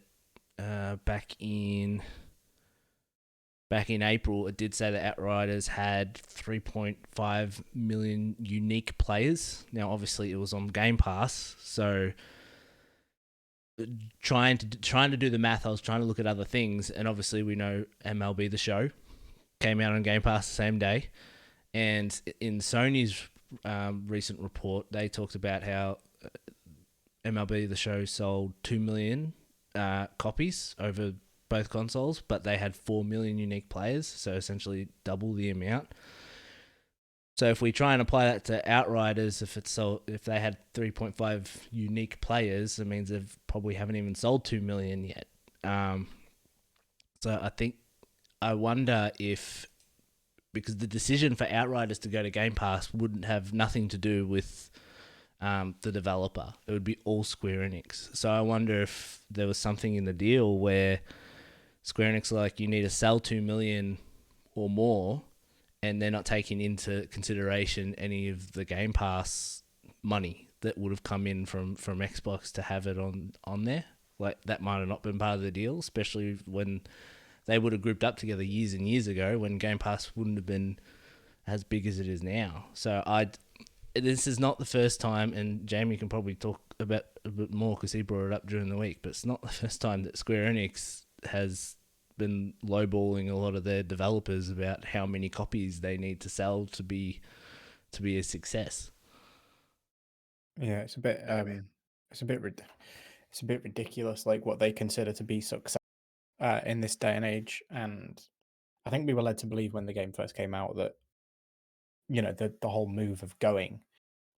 [SPEAKER 3] back in April, it did say that Outriders had 3.5 million unique players. Now, obviously, it was on Game Pass, so trying to do the math, I was trying to look at other things, and obviously we know MLB The Show came out on Game Pass the same day, and in Sony's recent report, they talked about how MLB The Show sold 2 million copies over both consoles, but they had 4 million unique players, so essentially double the amount. So if we try and apply that to Outriders, if they had 3.5 unique players, it means they probably haven't even sold 2 million yet. So I wonder if, because the decision for Outriders to go to Game Pass wouldn't have nothing to do with the developer. It would be all Square Enix. So I wonder if there was something in the deal where Square Enix like, you need to sell 2 million or more, and they're not taking into consideration any of the Game Pass money that would have come in from Xbox to have it on there. Like, that might have not been part of the deal, especially when they would have grouped up together years and years ago when Game Pass wouldn't have been as big as it is now. So this is not the first time, and Jamie can probably talk about a bit more because he brought it up during the week, but it's not the first time that Square Enix has been lowballing a lot of their developers about how many copies they need to sell to be a success.
[SPEAKER 2] Yeah, it's a bit ridiculous, like what they consider to be success in this day and age. And I think we were led to believe when the game first came out that the whole move of going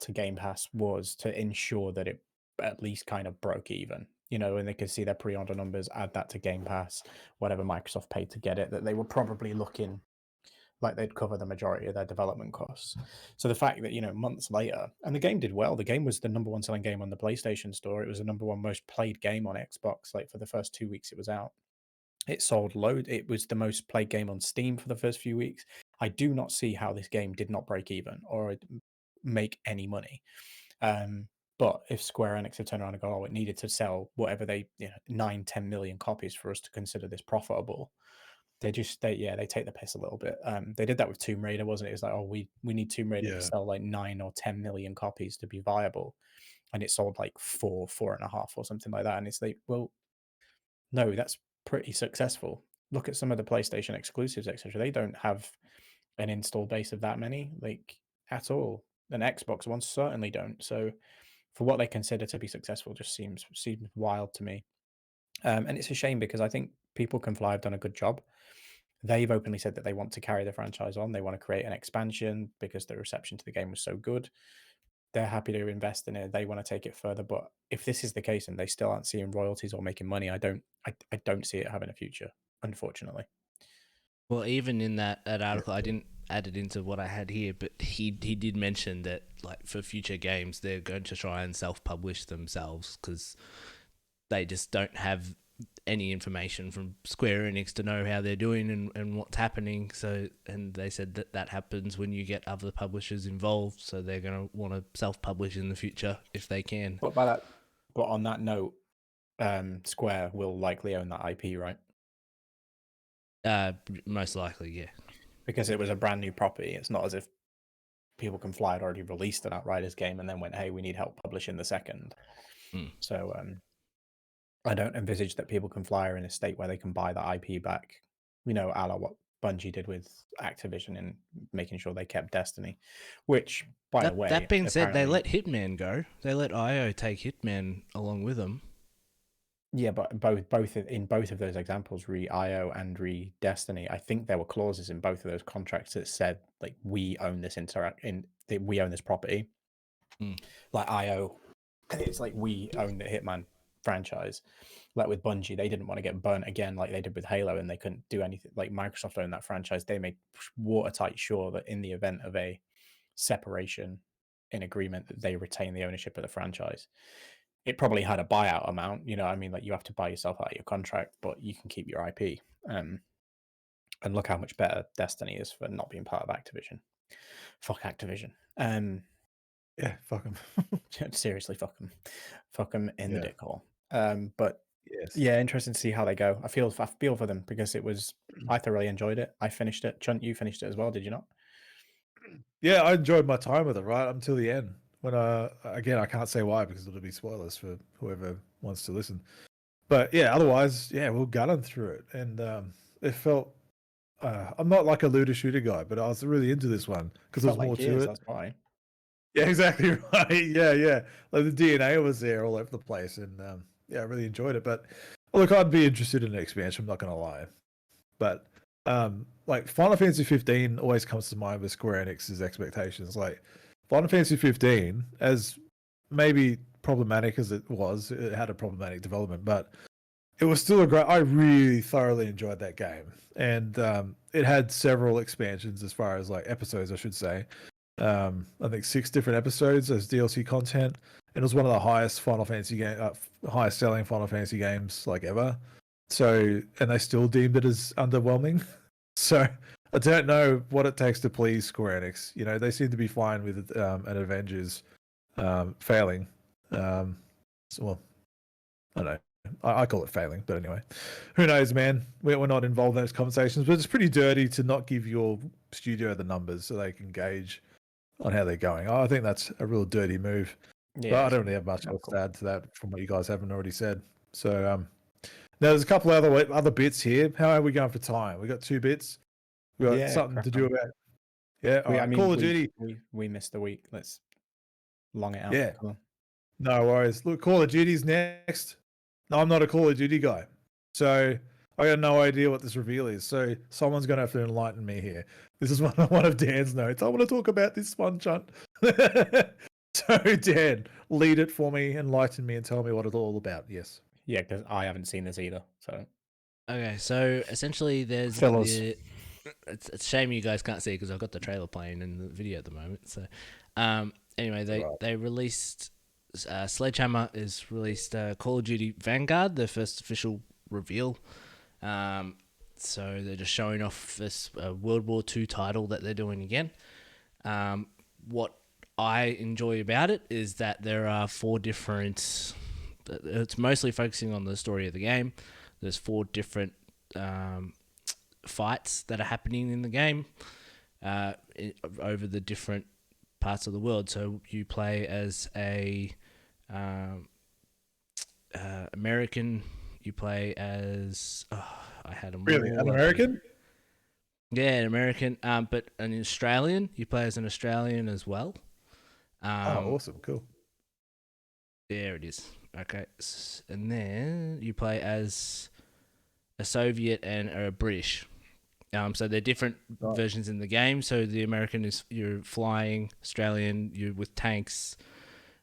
[SPEAKER 2] to Game Pass was to ensure that it at least kind of broke even. And they could see their pre-order numbers, add that to Game Pass, whatever Microsoft paid to get it, that they were probably looking like they'd cover the majority of their development costs. So the fact that, months later, and the game did well, the game was the number one selling game on the PlayStation Store. It was the number one most played game on Xbox, like for the first 2 weeks it was out. It sold load. It was the most played game on Steam for the first few weeks. I do not see how this game did not break even or make any money. But if Square Enix have turned around and go, oh, it needed to sell whatever 9-10 million copies for us to consider this profitable, They take the piss a little bit. They did that with Tomb Raider, wasn't it? It was like, oh, we need Tomb Raider to
[SPEAKER 1] Yeah.
[SPEAKER 2] sell like 9 or 10 million copies to be viable, and it sold like 4.5 or something like that. And it's like, well, no, that's pretty successful. Look at some of the PlayStation exclusives, etc. They don't have an install base of that many, like, at all. And Xbox ones certainly don't. So for what they consider to be successful, just seems wild to me. And it's a shame because I think People Can Fly have done a good job. They've openly said that they want to carry the franchise on. They want to create an expansion because the reception to the game was so good. They're happy to invest in it. They want to take it further. But if this is the case and they still aren't seeing royalties or making money, I don't see it having a future, unfortunately.
[SPEAKER 3] Well, even in that article, I didn't add it into what I had here, but he did mention that, like, for future games, they're going to try and self-publish themselves because they just don't have any information from Square Enix to know how they're doing and what's happening. So, and they said that happens when you get other publishers involved. So they're going to want to self-publish in the future if they can.
[SPEAKER 2] But on that note, Square will likely own that IP, right?
[SPEAKER 3] Most likely, yeah.
[SPEAKER 2] Because it was a brand new property. It's not as if People Can Fly had already released an Outriders game and then went, hey, we need help publishing the second. So I don't envisage that People Can Fly are in a state where they can buy the IP back, a la what Bungie did with Activision and making sure they kept Destiny, which, by the way...
[SPEAKER 3] That being said, they let Hitman go. They let IO take Hitman along with them.
[SPEAKER 2] Yeah, but both of those examples, IO and Destiny, I think there were clauses in both of those contracts that said, like, we own this we own this property. Like IO, it's like we own the Hitman franchise. Like with Bungie, they didn't want to get burnt again like they did with Halo, and they couldn't do anything. Like Microsoft owned that franchise. They made watertight sure that in the event of a separation in agreement, that they retain the ownership of the franchise. It probably had a buyout amount, like you have to buy yourself out of your contract, but you can keep your IP. And look how much better Destiny is for not being part of Activision. Fuck Activision.
[SPEAKER 1] Yeah, fuck them.
[SPEAKER 2] Seriously, fuck them. Fuck them in the dick hole. But
[SPEAKER 1] yes.
[SPEAKER 2] Yeah, interesting to see how they go. I feel for them because I thoroughly enjoyed it. I finished it. Chunt, you finished it as well, did you not?
[SPEAKER 1] Yeah, I enjoyed my time with it right up until the end. When again, I can't say why because it'll be spoilers for whoever wants to listen. But yeah, otherwise, yeah, we're gunning through it, and it felt. I'm not like a looter shooter guy, but I was really into this one because there was more to it.
[SPEAKER 2] That's why.
[SPEAKER 1] Yeah, exactly right. Yeah. Like the DNA was there all over the place, and yeah, I really enjoyed it. But look, I'd be interested in an expansion. I'm not gonna lie, but like Final Fantasy 15 always comes to mind with Square Enix's expectations. Like Final Fantasy 15, as maybe problematic as it had a problematic development, but it was still I really thoroughly enjoyed that game, and it had several expansions as far as like episodes, I should say. I think 6 different episodes as DLC content, and it was one of the highest highest selling Final Fantasy games like ever. So, and they still deemed it as underwhelming. So, I don't know what it takes to please Square Enix. They seem to be fine with an Avengers failing. Well, I don't know. I call it failing, but anyway, who knows, man? We're not involved in those conversations, but it's pretty dirty to not give your studio the numbers so they can gauge on how they're going. I think that's a real dirty move. Yeah, but I don't really have much else to add to that from what you guys haven't already said. So now there's a couple other bits here. How are we going for time? We got 2 bits. We got something to do about. Yeah, Call of Duty.
[SPEAKER 2] We missed a week. Let's long it out.
[SPEAKER 1] Yeah,
[SPEAKER 2] come on.
[SPEAKER 1] No worries. Look, Call of Duty's next. No, I'm not a Call of Duty guy, so I got no idea what this reveal is. So someone's going to have to enlighten me here. This is one of Dan's notes. I want to talk about this one, Chunt. So Dan, lead it for me, enlighten me, and tell me what it's all about. Yes.
[SPEAKER 2] Yeah, because I haven't seen this either. So.
[SPEAKER 3] Okay, so essentially, there's it's a shame you guys can't see because I've got the trailer playing in the video at the moment. So, anyway, they released. Sledgehammer has released Call of Duty Vanguard, their first official reveal. So they're just showing off this World War II title that they're doing again. What I enjoy about it is that there are 4 different... It's mostly focusing on the story of the game. There's 4 different fights that are happening in the game over the different parts of the world. So you play as a American. You play as I had them
[SPEAKER 1] Really,
[SPEAKER 3] all
[SPEAKER 1] an
[SPEAKER 3] up
[SPEAKER 1] American?
[SPEAKER 3] here. Yeah, an American. But an Australian. You play as an Australian as well.
[SPEAKER 1] Oh, awesome, cool.
[SPEAKER 3] There it is. Okay, and then you play as a Soviet and a British. So they're different versions in the game. So the American is you're flying, Australian you're with tanks.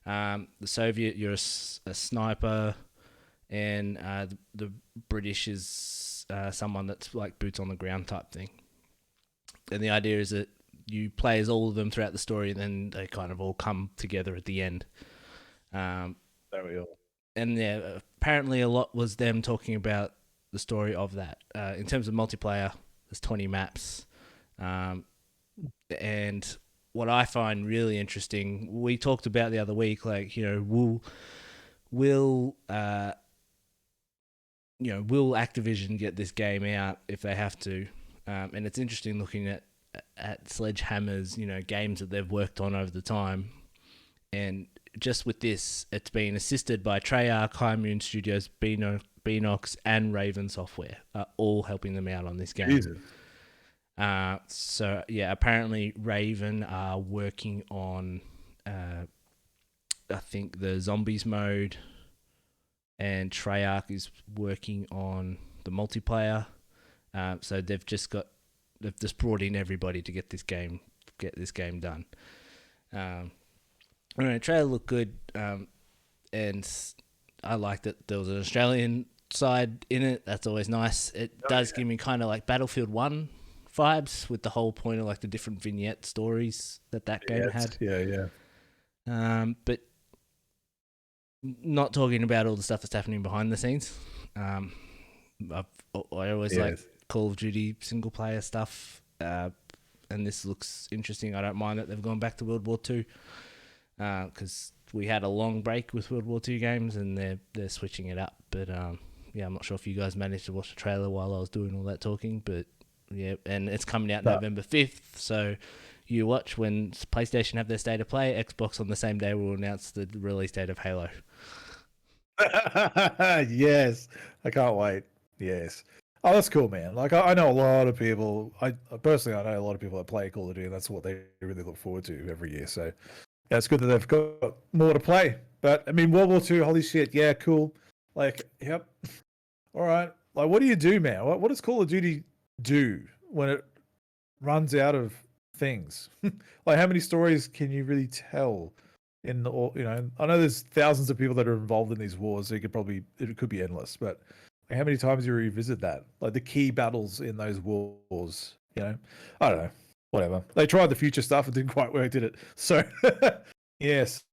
[SPEAKER 3] The Soviet you're a sniper, and the British is someone that's like boots on the ground type thing. And the idea is that you play as all of them throughout the story, and then they kind of all come together at the end.
[SPEAKER 1] There we go.
[SPEAKER 3] And yeah, apparently a lot was them talking about the story of that. In terms of multiplayer, there's 20 maps. And what I find really interesting, we talked about the other week, like, will Activision get this game out if they have to? And it's interesting looking at Sledgehammer's, games that they've worked on over the time. And just with this, it's been assisted by Treyarch, High Moon Studios, Beanox, and Raven Software, all helping them out on this game.
[SPEAKER 1] Jesus.
[SPEAKER 3] So yeah, apparently Raven are working on, I think the zombies mode, and Treyarch is working on the multiplayer. So they've just brought in everybody to get this game done. Anyway, trailer looked good, and I liked that there was an Australian side in it. That's always nice. It does give me kind of like Battlefield 1 vibes, with the whole point of like the different vignette stories that game had.
[SPEAKER 1] Yeah.
[SPEAKER 3] But not talking about all the stuff that's happening behind the scenes. I always like Call of Duty single player stuff, and this looks interesting. I don't mind that they've gone back to World War II. Because we had a long break with World War II games, and they're switching it up. But yeah, I'm not sure if you guys managed to watch the trailer while I was doing all that talking. But yeah, and it's coming out November 5th. So you watch when PlayStation have their state of play. Xbox on the same day will announce the release date of Halo.
[SPEAKER 1] Yes, I can't wait. Yes. Oh, that's cool, man. Like I know a lot of people. I personally know a lot of people that play Call of Duty, and that's what they really look forward to every year. So. Yeah, it's good that they've got more to play. But, I mean, World War II, holy shit, yeah, cool. Like, yep. All right. Like, what do you do, man? What does Call of Duty do when it runs out of things? Like, how many stories can you really tell in the, I know there's thousands of people that are involved in these wars, so it could be endless. But like, how many times do you revisit that? Like, the key battles in those wars, I don't know. Whatever. They tried the future stuff. It didn't quite work, did it? So, yes.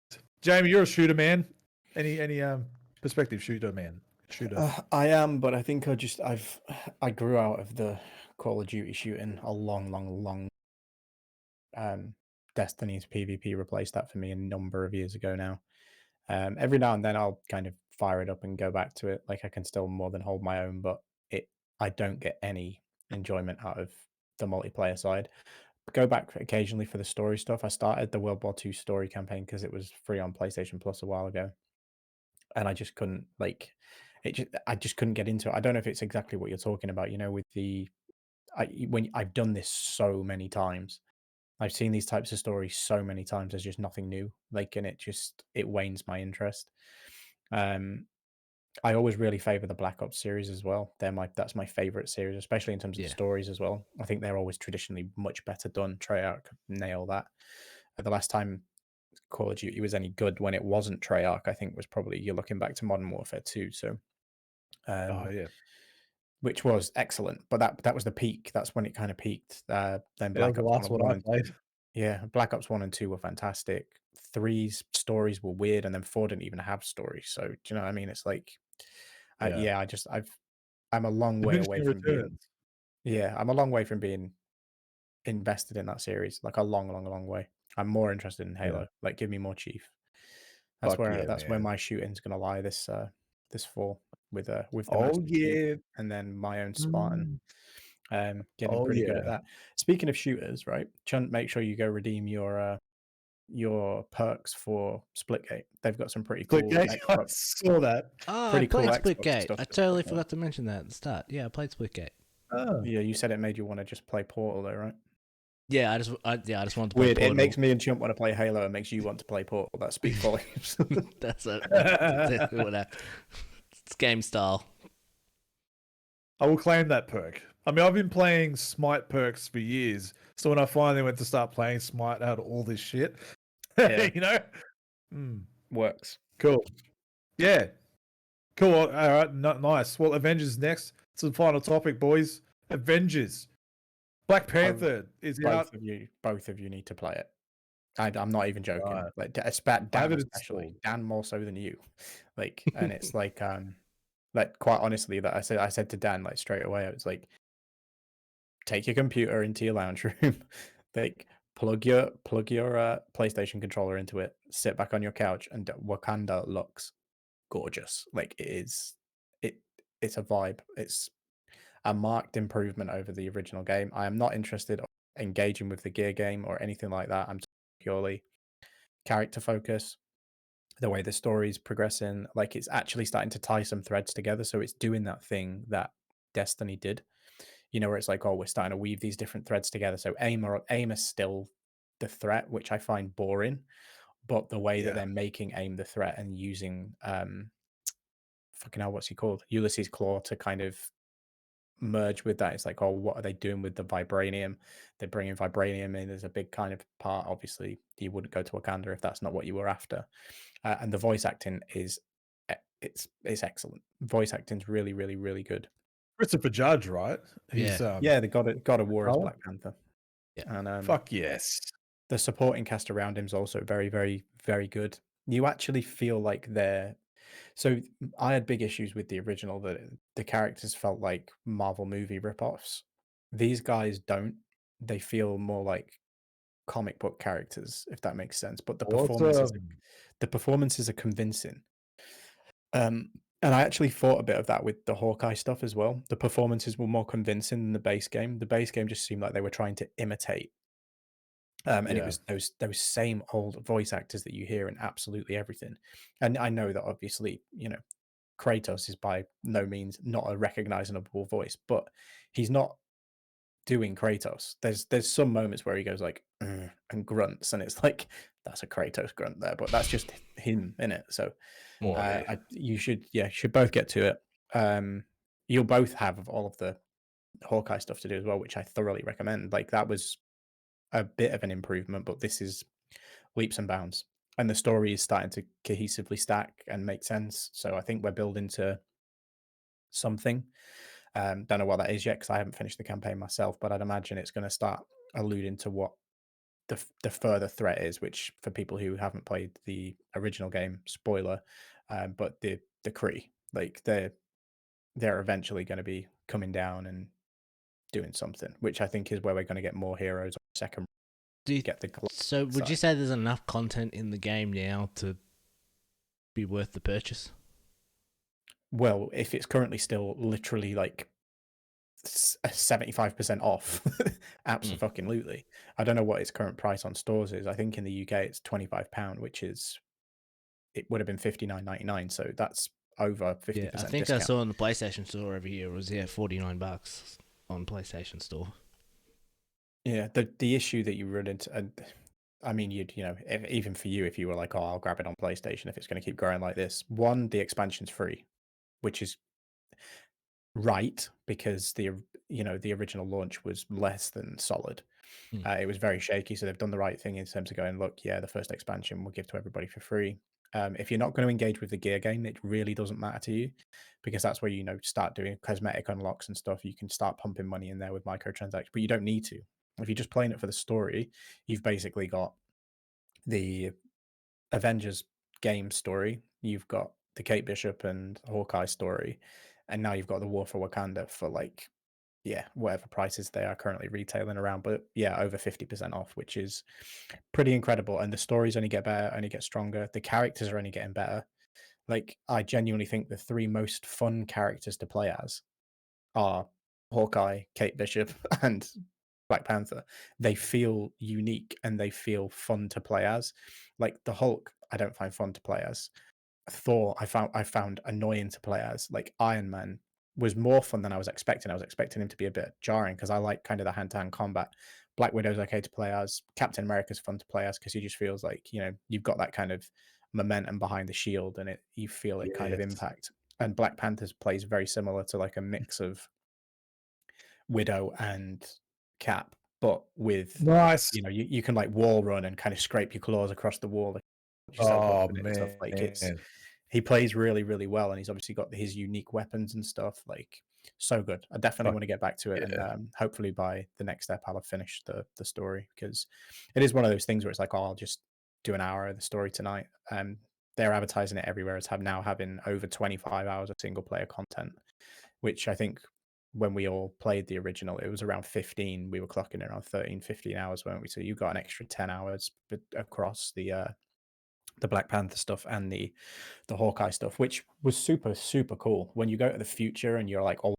[SPEAKER 1] Jamie, you're a shooter, man. Any perspective shooter, man? Shooter.
[SPEAKER 2] I am, but I think I grew out of the Call of Duty shooting a long. Destiny's PvP replaced that for me a number of years ago now. Every now and then I'll kind of fire it up and go back to it. Like I can still more than hold my own, but I don't get any enjoyment out of the multiplayer side. Go back occasionally for the story stuff. I started the World War II story campaign because it was free on PlayStation Plus a while ago, and I just couldn't I just couldn't get into it. I don't know if it's exactly what you're talking about. With when I've done this so many times, I've seen these types of stories so many times. There's just nothing new. Like, and it wanes my interest. I always really favor the Black Ops series as well. That's my favorite series, especially in terms of the stories as well. I think they're always traditionally much better done. Treyarch nail that. The last time Call of Duty was any good when it wasn't Treyarch, I think was probably, you're looking back to Modern Warfare 2. So, which was excellent, but that was the peak. That's when it kind of peaked. Then Black Ops 1 and 2. Yeah, Black Ops 1 and 2 were fantastic. 3's stories were weird, and then 4 didn't even have stories. So, do you know what I mean? It's like, I'm a long way away from being. Yeah, I'm a long way from being invested in that series. Like a long way. I'm more interested in Halo. Like, give me more Chief. That's where my shooting's gonna lie this fall with the match, and then my own Spartan. Getting pretty good at that. Speaking of shooters, right? Chunt, make sure you go redeem your perks for Splitgate. They've got some pretty cool
[SPEAKER 1] Splitgate, I
[SPEAKER 2] Xbox,
[SPEAKER 1] saw that.
[SPEAKER 3] Oh, I
[SPEAKER 2] pretty cool
[SPEAKER 3] played
[SPEAKER 2] Xbox
[SPEAKER 3] Splitgate.
[SPEAKER 2] stuff.
[SPEAKER 3] I
[SPEAKER 2] to
[SPEAKER 3] totally
[SPEAKER 2] check out.
[SPEAKER 3] forgot to mention that at the start. Yeah, I played Splitgate.
[SPEAKER 1] Oh.
[SPEAKER 2] Yeah, you said it made you want to just play Portal, though, right?
[SPEAKER 3] Yeah, I just wanted to play
[SPEAKER 2] Weird.
[SPEAKER 3] Portal.
[SPEAKER 2] It makes me and Chump want to play Halo. It makes you want to play Portal. That speaks volumes.
[SPEAKER 3] That's exactly what happened. It's game style.
[SPEAKER 1] I will claim that perk. I mean, I've been playing Smite perks for years. So when I finally went to start playing Smite, I had all this shit.
[SPEAKER 2] Yeah.
[SPEAKER 1] You know?
[SPEAKER 2] Works.
[SPEAKER 1] Cool. Yeah. Cool. All right. Nice. Well, Avengers next. It's the final topic, boys. Avengers. Black Panther is out.
[SPEAKER 2] Both of you need to play it. I'm not even joking.
[SPEAKER 1] Right.
[SPEAKER 2] Like Dan
[SPEAKER 1] I have it
[SPEAKER 2] especially,
[SPEAKER 1] installed.
[SPEAKER 2] Dan more so than you. Like, and it's like quite honestly, that I said to Dan like straight away, I was like, take your computer into your lounge room, like plug your PlayStation controller into it, sit back on your couch, and Wakanda looks gorgeous. Like it's a vibe. It's a marked improvement over the original game. I am not interested in engaging with the gear game or anything like that. I'm purely character focus. The way the story's progressing, like it's actually starting to tie some threads together. So it's doing that thing that Destiny did, you know, where it's like, oh, we're starting to weave these different threads together. So aim is still the threat, which I find boring, but the way that they're making aim the threat and using fucking hell, what's he called? Ulysses Claw to kind of merge with that. It's like, oh, what are they doing with the vibranium? They're bringing vibranium in as a big kind of part. Obviously, you wouldn't go to Wakanda if that's not what you were after. And the voice acting is it's excellent. Voice acting's really, really, really good.
[SPEAKER 1] Christopher Judge, right? He's
[SPEAKER 2] yeah, they got a war as Black Panther.
[SPEAKER 3] Yeah.
[SPEAKER 2] And
[SPEAKER 1] fuck yes.
[SPEAKER 2] The supporting cast around him is also very, very, very good. You actually feel like they're. So I had big issues with the original that the characters felt like Marvel movie ripoffs. These guys don't. They feel more like comic book characters, if that makes sense. But the performances are convincing. And I actually thought a bit of that with the Hawkeye stuff as well. The performances were more convincing than the base game. The base game just seemed like they were trying to imitate. And it was those same old voice actors that you hear in absolutely everything. And I know that obviously, you know, Kratos is by no means not a recognizable voice, but he's not doing Kratos. There's some moments where he goes like and grunts, and it's like that's a Kratos grunt there, but that's just him in it. So you should both get to it. You'll both have all of the Hawkeye stuff to do as well, which I thoroughly recommend. Like that was a bit of an improvement, but this is leaps and bounds. And the story is starting to cohesively stack and make sense. So I think we're building to something. Don't know what that is yet because I haven't finished the campaign myself, but I'd imagine it's going to start alluding to what the further threat is, which for people who haven't played the original game, spoiler, but the Kree, like they're eventually going to be coming down and doing something, which I think is where we're going to get more heroes on the second.
[SPEAKER 3] So would you say there's enough content in the game now to be worth the purchase?
[SPEAKER 2] Well, if it's currently still literally like 75% off, absolutely. I don't know what its current price on stores is. I think in the UK it's £25, which is it would have been $59.99, so that's over 50%.
[SPEAKER 3] Yeah, I think
[SPEAKER 2] discount.
[SPEAKER 3] I saw on the PlayStation Store over here it was $49 on PlayStation Store.
[SPEAKER 2] Yeah, the issue that you run into, and I mean, even for you, if you were like, oh, I'll grab it on PlayStation if it's going to keep growing like this. One, the expansion's free, which is right because the original launch was less than solid. It was very shaky, so they've done the right thing in terms of going, look, yeah, the first expansion we'll give to everybody for free. If you're not going to engage with the gear game, it really doesn't matter to you because that's where start doing cosmetic unlocks and stuff. You can start pumping money in there with microtransactions, but you don't need to. If you're just playing it for the story, you've basically got the Avengers game story, you've got the Kate Bishop and Hawkeye story, and now you've got the War for Wakanda for like, whatever prices they are currently retailing around, but over 50% off, which is pretty incredible. And the stories only get better, only get stronger. The characters are only getting better. Like, I genuinely think the three most fun characters to play as are Hawkeye, Kate Bishop, and Black Panther, they feel unique and they feel fun to play as. Like the Hulk, I don't find fun to play as. Thor, I found annoying to play as. Like Iron Man was more fun than I was expecting. I was expecting him to be a bit jarring because I like kind of the hand-to-hand combat. Black Widow's okay to play as. Captain America's fun to play as because he just feels like, you've got that kind of momentum behind the shield and you feel it kind of
[SPEAKER 1] Yes.
[SPEAKER 2] impact. And Black Panther's plays very similar to like a mix of Widow and Cap, but with
[SPEAKER 1] Nice.
[SPEAKER 2] you can like wall run and kind of scrape your claws across the wall, just like
[SPEAKER 1] Oh
[SPEAKER 2] whipping it and stuff. Like
[SPEAKER 1] man.
[SPEAKER 2] he plays really, really well, and he's obviously got his unique weapons and stuff. Like so good. I definitely
[SPEAKER 1] Fuck
[SPEAKER 2] want to get back to it,
[SPEAKER 1] yeah.
[SPEAKER 2] and hopefully by the next step I'll have finished the story because it is one of those things where it's like, oh, I'll just do an hour of the story tonight. They're advertising it everywhere as now having over 25 hours of single player content, which I think when we all played the original, it was around 15. We were clocking around 13, 15 hours, weren't we? So you got an extra 10 hours across the Black Panther stuff and the Hawkeye stuff, which was super, super cool. When you go to the future and you're like, oh,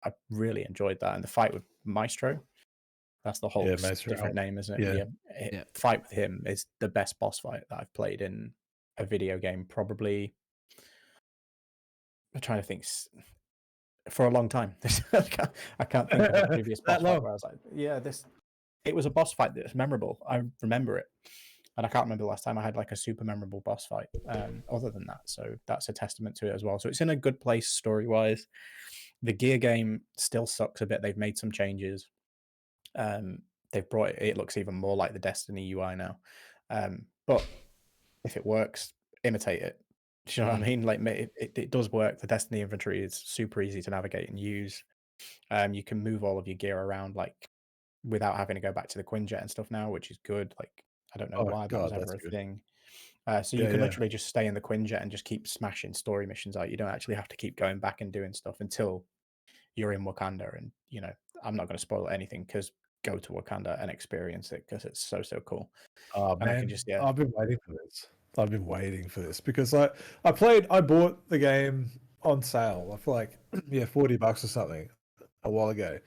[SPEAKER 2] I really enjoyed that. And the fight with Maestro, that's the
[SPEAKER 1] Yeah,
[SPEAKER 2] Hulk's
[SPEAKER 1] Maestro.
[SPEAKER 2] different name, isn't it?
[SPEAKER 1] Yeah.
[SPEAKER 2] But
[SPEAKER 3] Yeah.
[SPEAKER 2] fight with him is the best boss fight that I've played in a video game, probably. I'm trying to think for a long time. I can't think of a previous boss
[SPEAKER 1] That
[SPEAKER 2] fight
[SPEAKER 1] long.
[SPEAKER 2] where I was like, yeah, it was a boss fight that's memorable. I remember it. And I can't remember the last time I had like a super memorable boss fight other than that. So that's a testament to it as well. So it's in a good place story-wise. The gear game still sucks a bit. They've made some changes. They've brought it looks even more like the Destiny UI now. But if it works, imitate it. Do you know what I mean? Like it does work. The Destiny inventory is super easy to navigate and use. You can move all of your gear around like without having to go back to the Quinjet and stuff now, which is good. Like I don't know
[SPEAKER 1] Oh
[SPEAKER 2] why that was
[SPEAKER 1] god,
[SPEAKER 2] ever
[SPEAKER 1] that's
[SPEAKER 2] a
[SPEAKER 1] good.
[SPEAKER 2] thing. So you
[SPEAKER 1] Yeah,
[SPEAKER 2] can
[SPEAKER 1] yeah.
[SPEAKER 2] literally just stay in the Quinjet and just keep smashing story missions out. You don't actually have to keep going back and doing stuff until you're in Wakanda. And I'm not going to spoil anything because go to Wakanda and experience it because it's so cool.
[SPEAKER 1] Oh
[SPEAKER 2] And I can
[SPEAKER 1] man,
[SPEAKER 2] just
[SPEAKER 1] I've been waiting for this. I've been waiting for this because I bought the game on sale. I feel like $40 or something a while ago.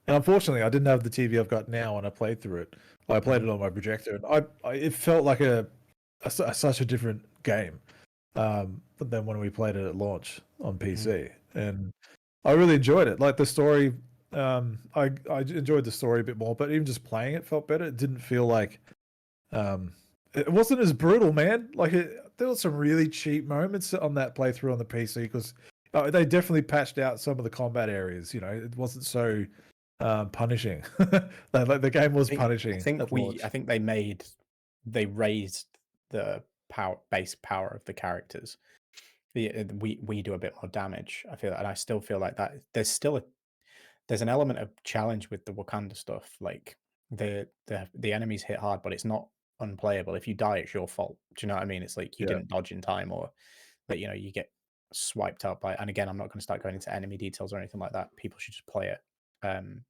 [SPEAKER 1] And unfortunately, I didn't have the TV I've got now when I played through it. I played it on my projector, and it felt like such a different game than when we played it at launch on PC. And I really enjoyed it. Like the story, I enjoyed the story a bit more, but even just playing it felt better. It didn't feel like it wasn't as brutal, man. Like there were some really cheap moments on that playthrough on the PC because they definitely patched out some of the combat areas. It wasn't so punishing. Like the game was punishing.
[SPEAKER 2] I think they raised the base power of the characters. We do a bit more damage. I feel, and I still feel like that. There's an element of challenge with the Wakanda stuff. Like the enemies hit hard, but it's not unplayable. If you die, it's your fault. Do you know what I mean? It's like you
[SPEAKER 1] Yeah.
[SPEAKER 2] didn't dodge in time, or that you get swiped out by. And again, I'm not going to start going into enemy details or anything like that. People should just play it.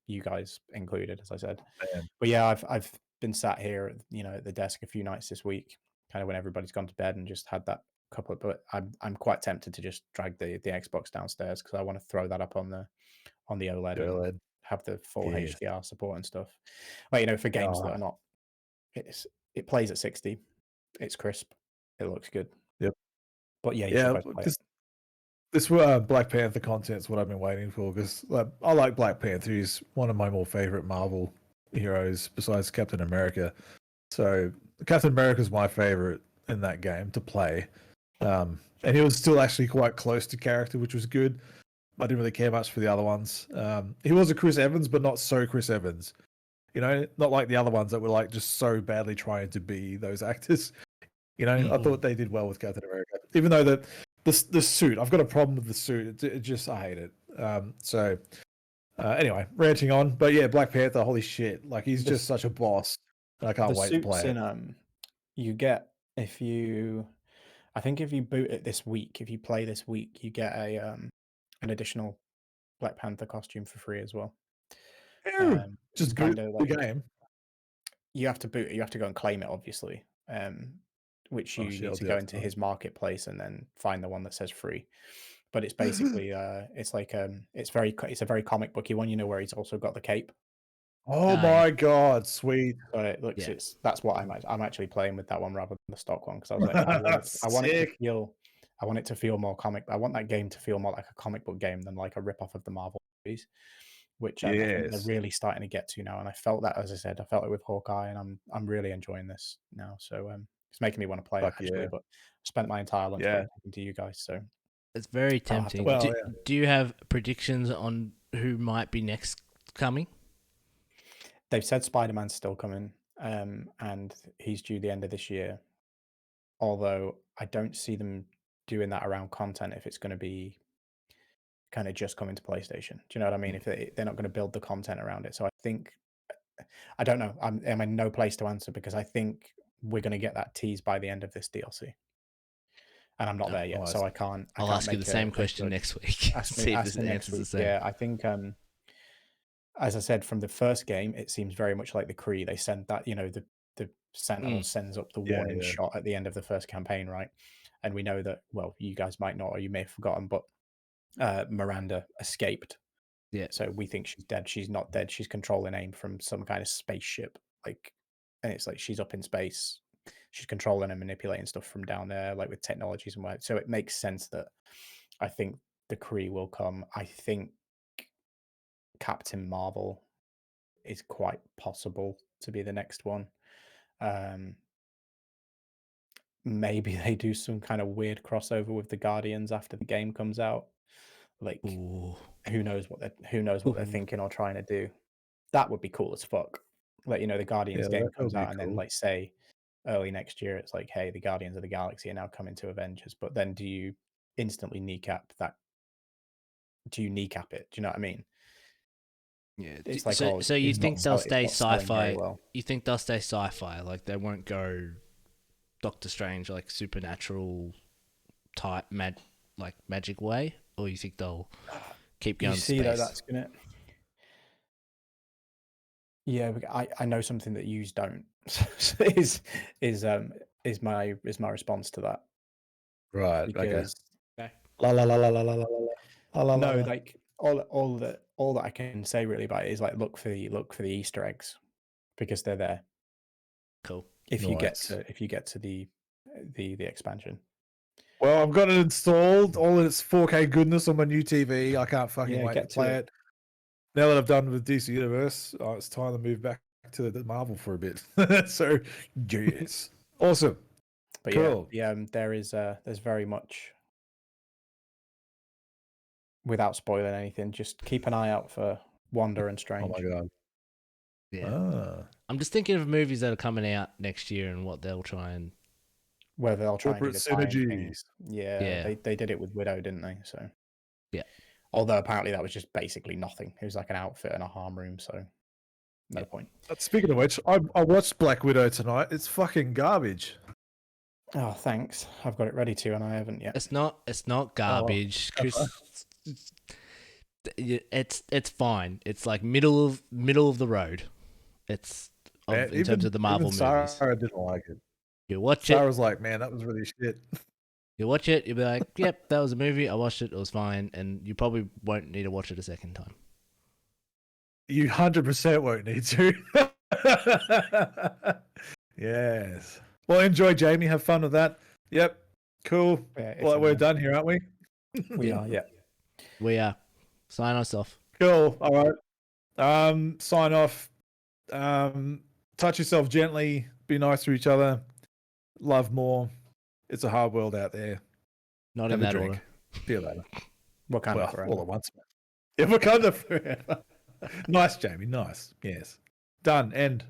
[SPEAKER 2] You guys included, as I said.
[SPEAKER 1] Man.
[SPEAKER 2] But yeah, I've been sat here, at the desk a few nights this week, kind of when everybody's gone to bed, and just had that couple. But I'm quite tempted to just drag the Xbox downstairs because I want to throw that up on the OLED and
[SPEAKER 1] OLED.
[SPEAKER 2] have the full
[SPEAKER 1] Yes.
[SPEAKER 2] HDR support and stuff. Like for games that are not, it plays at 60, it's crisp, it looks good.
[SPEAKER 1] Yep.
[SPEAKER 2] But yeah, you should both play it.
[SPEAKER 1] This Black Panther content's what I've been waiting for because I like Black Panther. He's one of my more favorite Marvel heroes besides Captain America. So Captain America's my favorite in that game to play. And he was still actually quite close to character, which was good. I didn't really care much for the other ones. He was a Chris Evans, but not so Chris Evans. Not like the other ones that were like just so badly trying to be those actors. I thought they did well with Captain America, even though the suit. I've got a problem with the suit. I hate it. Anyway, ranting on, but yeah, Black Panther. Holy shit! Like he's just such a boss. I can't wait to play it.
[SPEAKER 2] You get I think if you boot it this week, if you play this week, you get an additional Black Panther costume for free as well.
[SPEAKER 1] Just boot the game.
[SPEAKER 2] You have to boot it. You have to go and claim it, obviously. Which you need to go into his marketplace and then find the one that says free. but it's basically it's like it's a very comic booky one, you know, where he's also got the cape.
[SPEAKER 1] Oh my god, sweet.
[SPEAKER 2] So it looks that's what I'm actually playing with that one rather than the stock one, because I was like, I want it to feel more comic. I want that game to feel more like a comic book game than like a rip off of the Marvel movies, which I think they're really starting to get to now. And I felt that, as I said, I felt it with Hawkeye, and I'm really enjoying this now. So it's making me want to play it actually. But I spent my entire lunch break talking to you guys, so
[SPEAKER 3] it's very tempting. Do you have predictions on who might be next coming?
[SPEAKER 2] They've said Spider-Man's still coming, and he's due the end of this year. Although I don't see them doing that around content if it's going to be kind of just coming to PlayStation. Do you know what I mean? If they're not going to build the content around it. So I think, I don't know. I'm in no place to answer, because I think we're going to get that tease by the end of this DLC. And I'm not there yet, so I can't.
[SPEAKER 3] I'll ask you the same question next week. See if the answer's the same.
[SPEAKER 2] Yeah, I think, as I said, from the first game, it seems very much like the Kree. They send that, you know, the Sentinel sends up the warning shot at the end of the first campaign, right? And we know that, well, you guys might not, or you may have forgotten, but Miranda escaped.
[SPEAKER 3] Yeah.
[SPEAKER 2] So we think she's dead. She's not dead. She's controlling AIM from some kind of spaceship, like, and it's like she's up in space. She's controlling and manipulating stuff from down there, like with technologies and what. So it makes sense that I think the Kree will come. I think Captain Marvel is quite possible to be the next one. Maybe they do some kind of weird crossover with the Guardians after the game comes out. Like, who knows what they're thinking or trying to do. That would be cool as fuck. Like, you know, the Guardians game comes out, and then, like, say early next year, it's like, hey, the Guardians of the Galaxy are now coming to Avengers. But then do you instantly kneecap that? Do you kneecap it? Do you know what I mean?
[SPEAKER 3] Yeah. It's like, so you think they'll stay sci-fi?
[SPEAKER 2] Well.
[SPEAKER 3] You think they'll stay sci-fi? Like, they won't go Doctor Strange, like supernatural type magic way, or you think they'll keep going?
[SPEAKER 2] You see, though, that's gonna. Yeah, I know something that yous don't. is my response to that.
[SPEAKER 1] Right.
[SPEAKER 2] Because
[SPEAKER 3] okay.
[SPEAKER 1] La la la la la la la la.
[SPEAKER 2] No, like all that I can say really about it is, like, look for the Easter eggs, because they're there.
[SPEAKER 3] Cool.
[SPEAKER 2] If you get to the expansion.
[SPEAKER 1] Well, I've got it installed, all its 4K goodness on my new TV. I can't fucking wait to play it. Now that I've done with DC Universe, it's time to move back to the Marvel for a bit. So, yes, awesome.
[SPEAKER 2] But
[SPEAKER 1] cool.
[SPEAKER 2] there's very much, without spoiling anything, just keep an eye out for Wanda and Strange.
[SPEAKER 1] Oh my god.
[SPEAKER 3] Yeah. I'm just thinking of movies that are coming out next year and what they'll try and.
[SPEAKER 2] Whether they'll try and do the
[SPEAKER 1] synergies.
[SPEAKER 2] Yeah. They did it with Widow, didn't they? So
[SPEAKER 3] yeah.
[SPEAKER 2] Although apparently that was just basically nothing. It was like an outfit and a harm room, so no point.
[SPEAKER 1] Speaking of which, I watched Black Widow tonight. It's fucking garbage.
[SPEAKER 2] Oh, thanks. I've got it ready to, and I haven't yet.
[SPEAKER 3] It's not garbage, Chris. It's fine. It's like middle of the road. It's in terms of the Marvel movies.
[SPEAKER 1] Sarah didn't like it.
[SPEAKER 3] You watch
[SPEAKER 1] Sarah was like, "Man, that was really shit."
[SPEAKER 3] You watch it, you'll be like, "Yep, that was a movie. I watched it. It was fine," and you probably won't need to watch it a second time.
[SPEAKER 1] You 100% won't need to. Yes. Well, enjoy, Jamie. Have fun with that. Yep. Cool.
[SPEAKER 2] Yeah,
[SPEAKER 1] well, we're done here, aren't we?
[SPEAKER 2] We are. Yeah.
[SPEAKER 3] We are. Sign us off.
[SPEAKER 1] Cool. All right. Sign off. Touch yourself gently. Be nice to each other. Love more. It's a hard world out there.
[SPEAKER 3] Not in that order.
[SPEAKER 1] See you later.
[SPEAKER 2] WAKANDA forever.
[SPEAKER 1] All at once. Yeah, WAKANDA forever. Nice, Jamie. Nice. Yes. Done. End.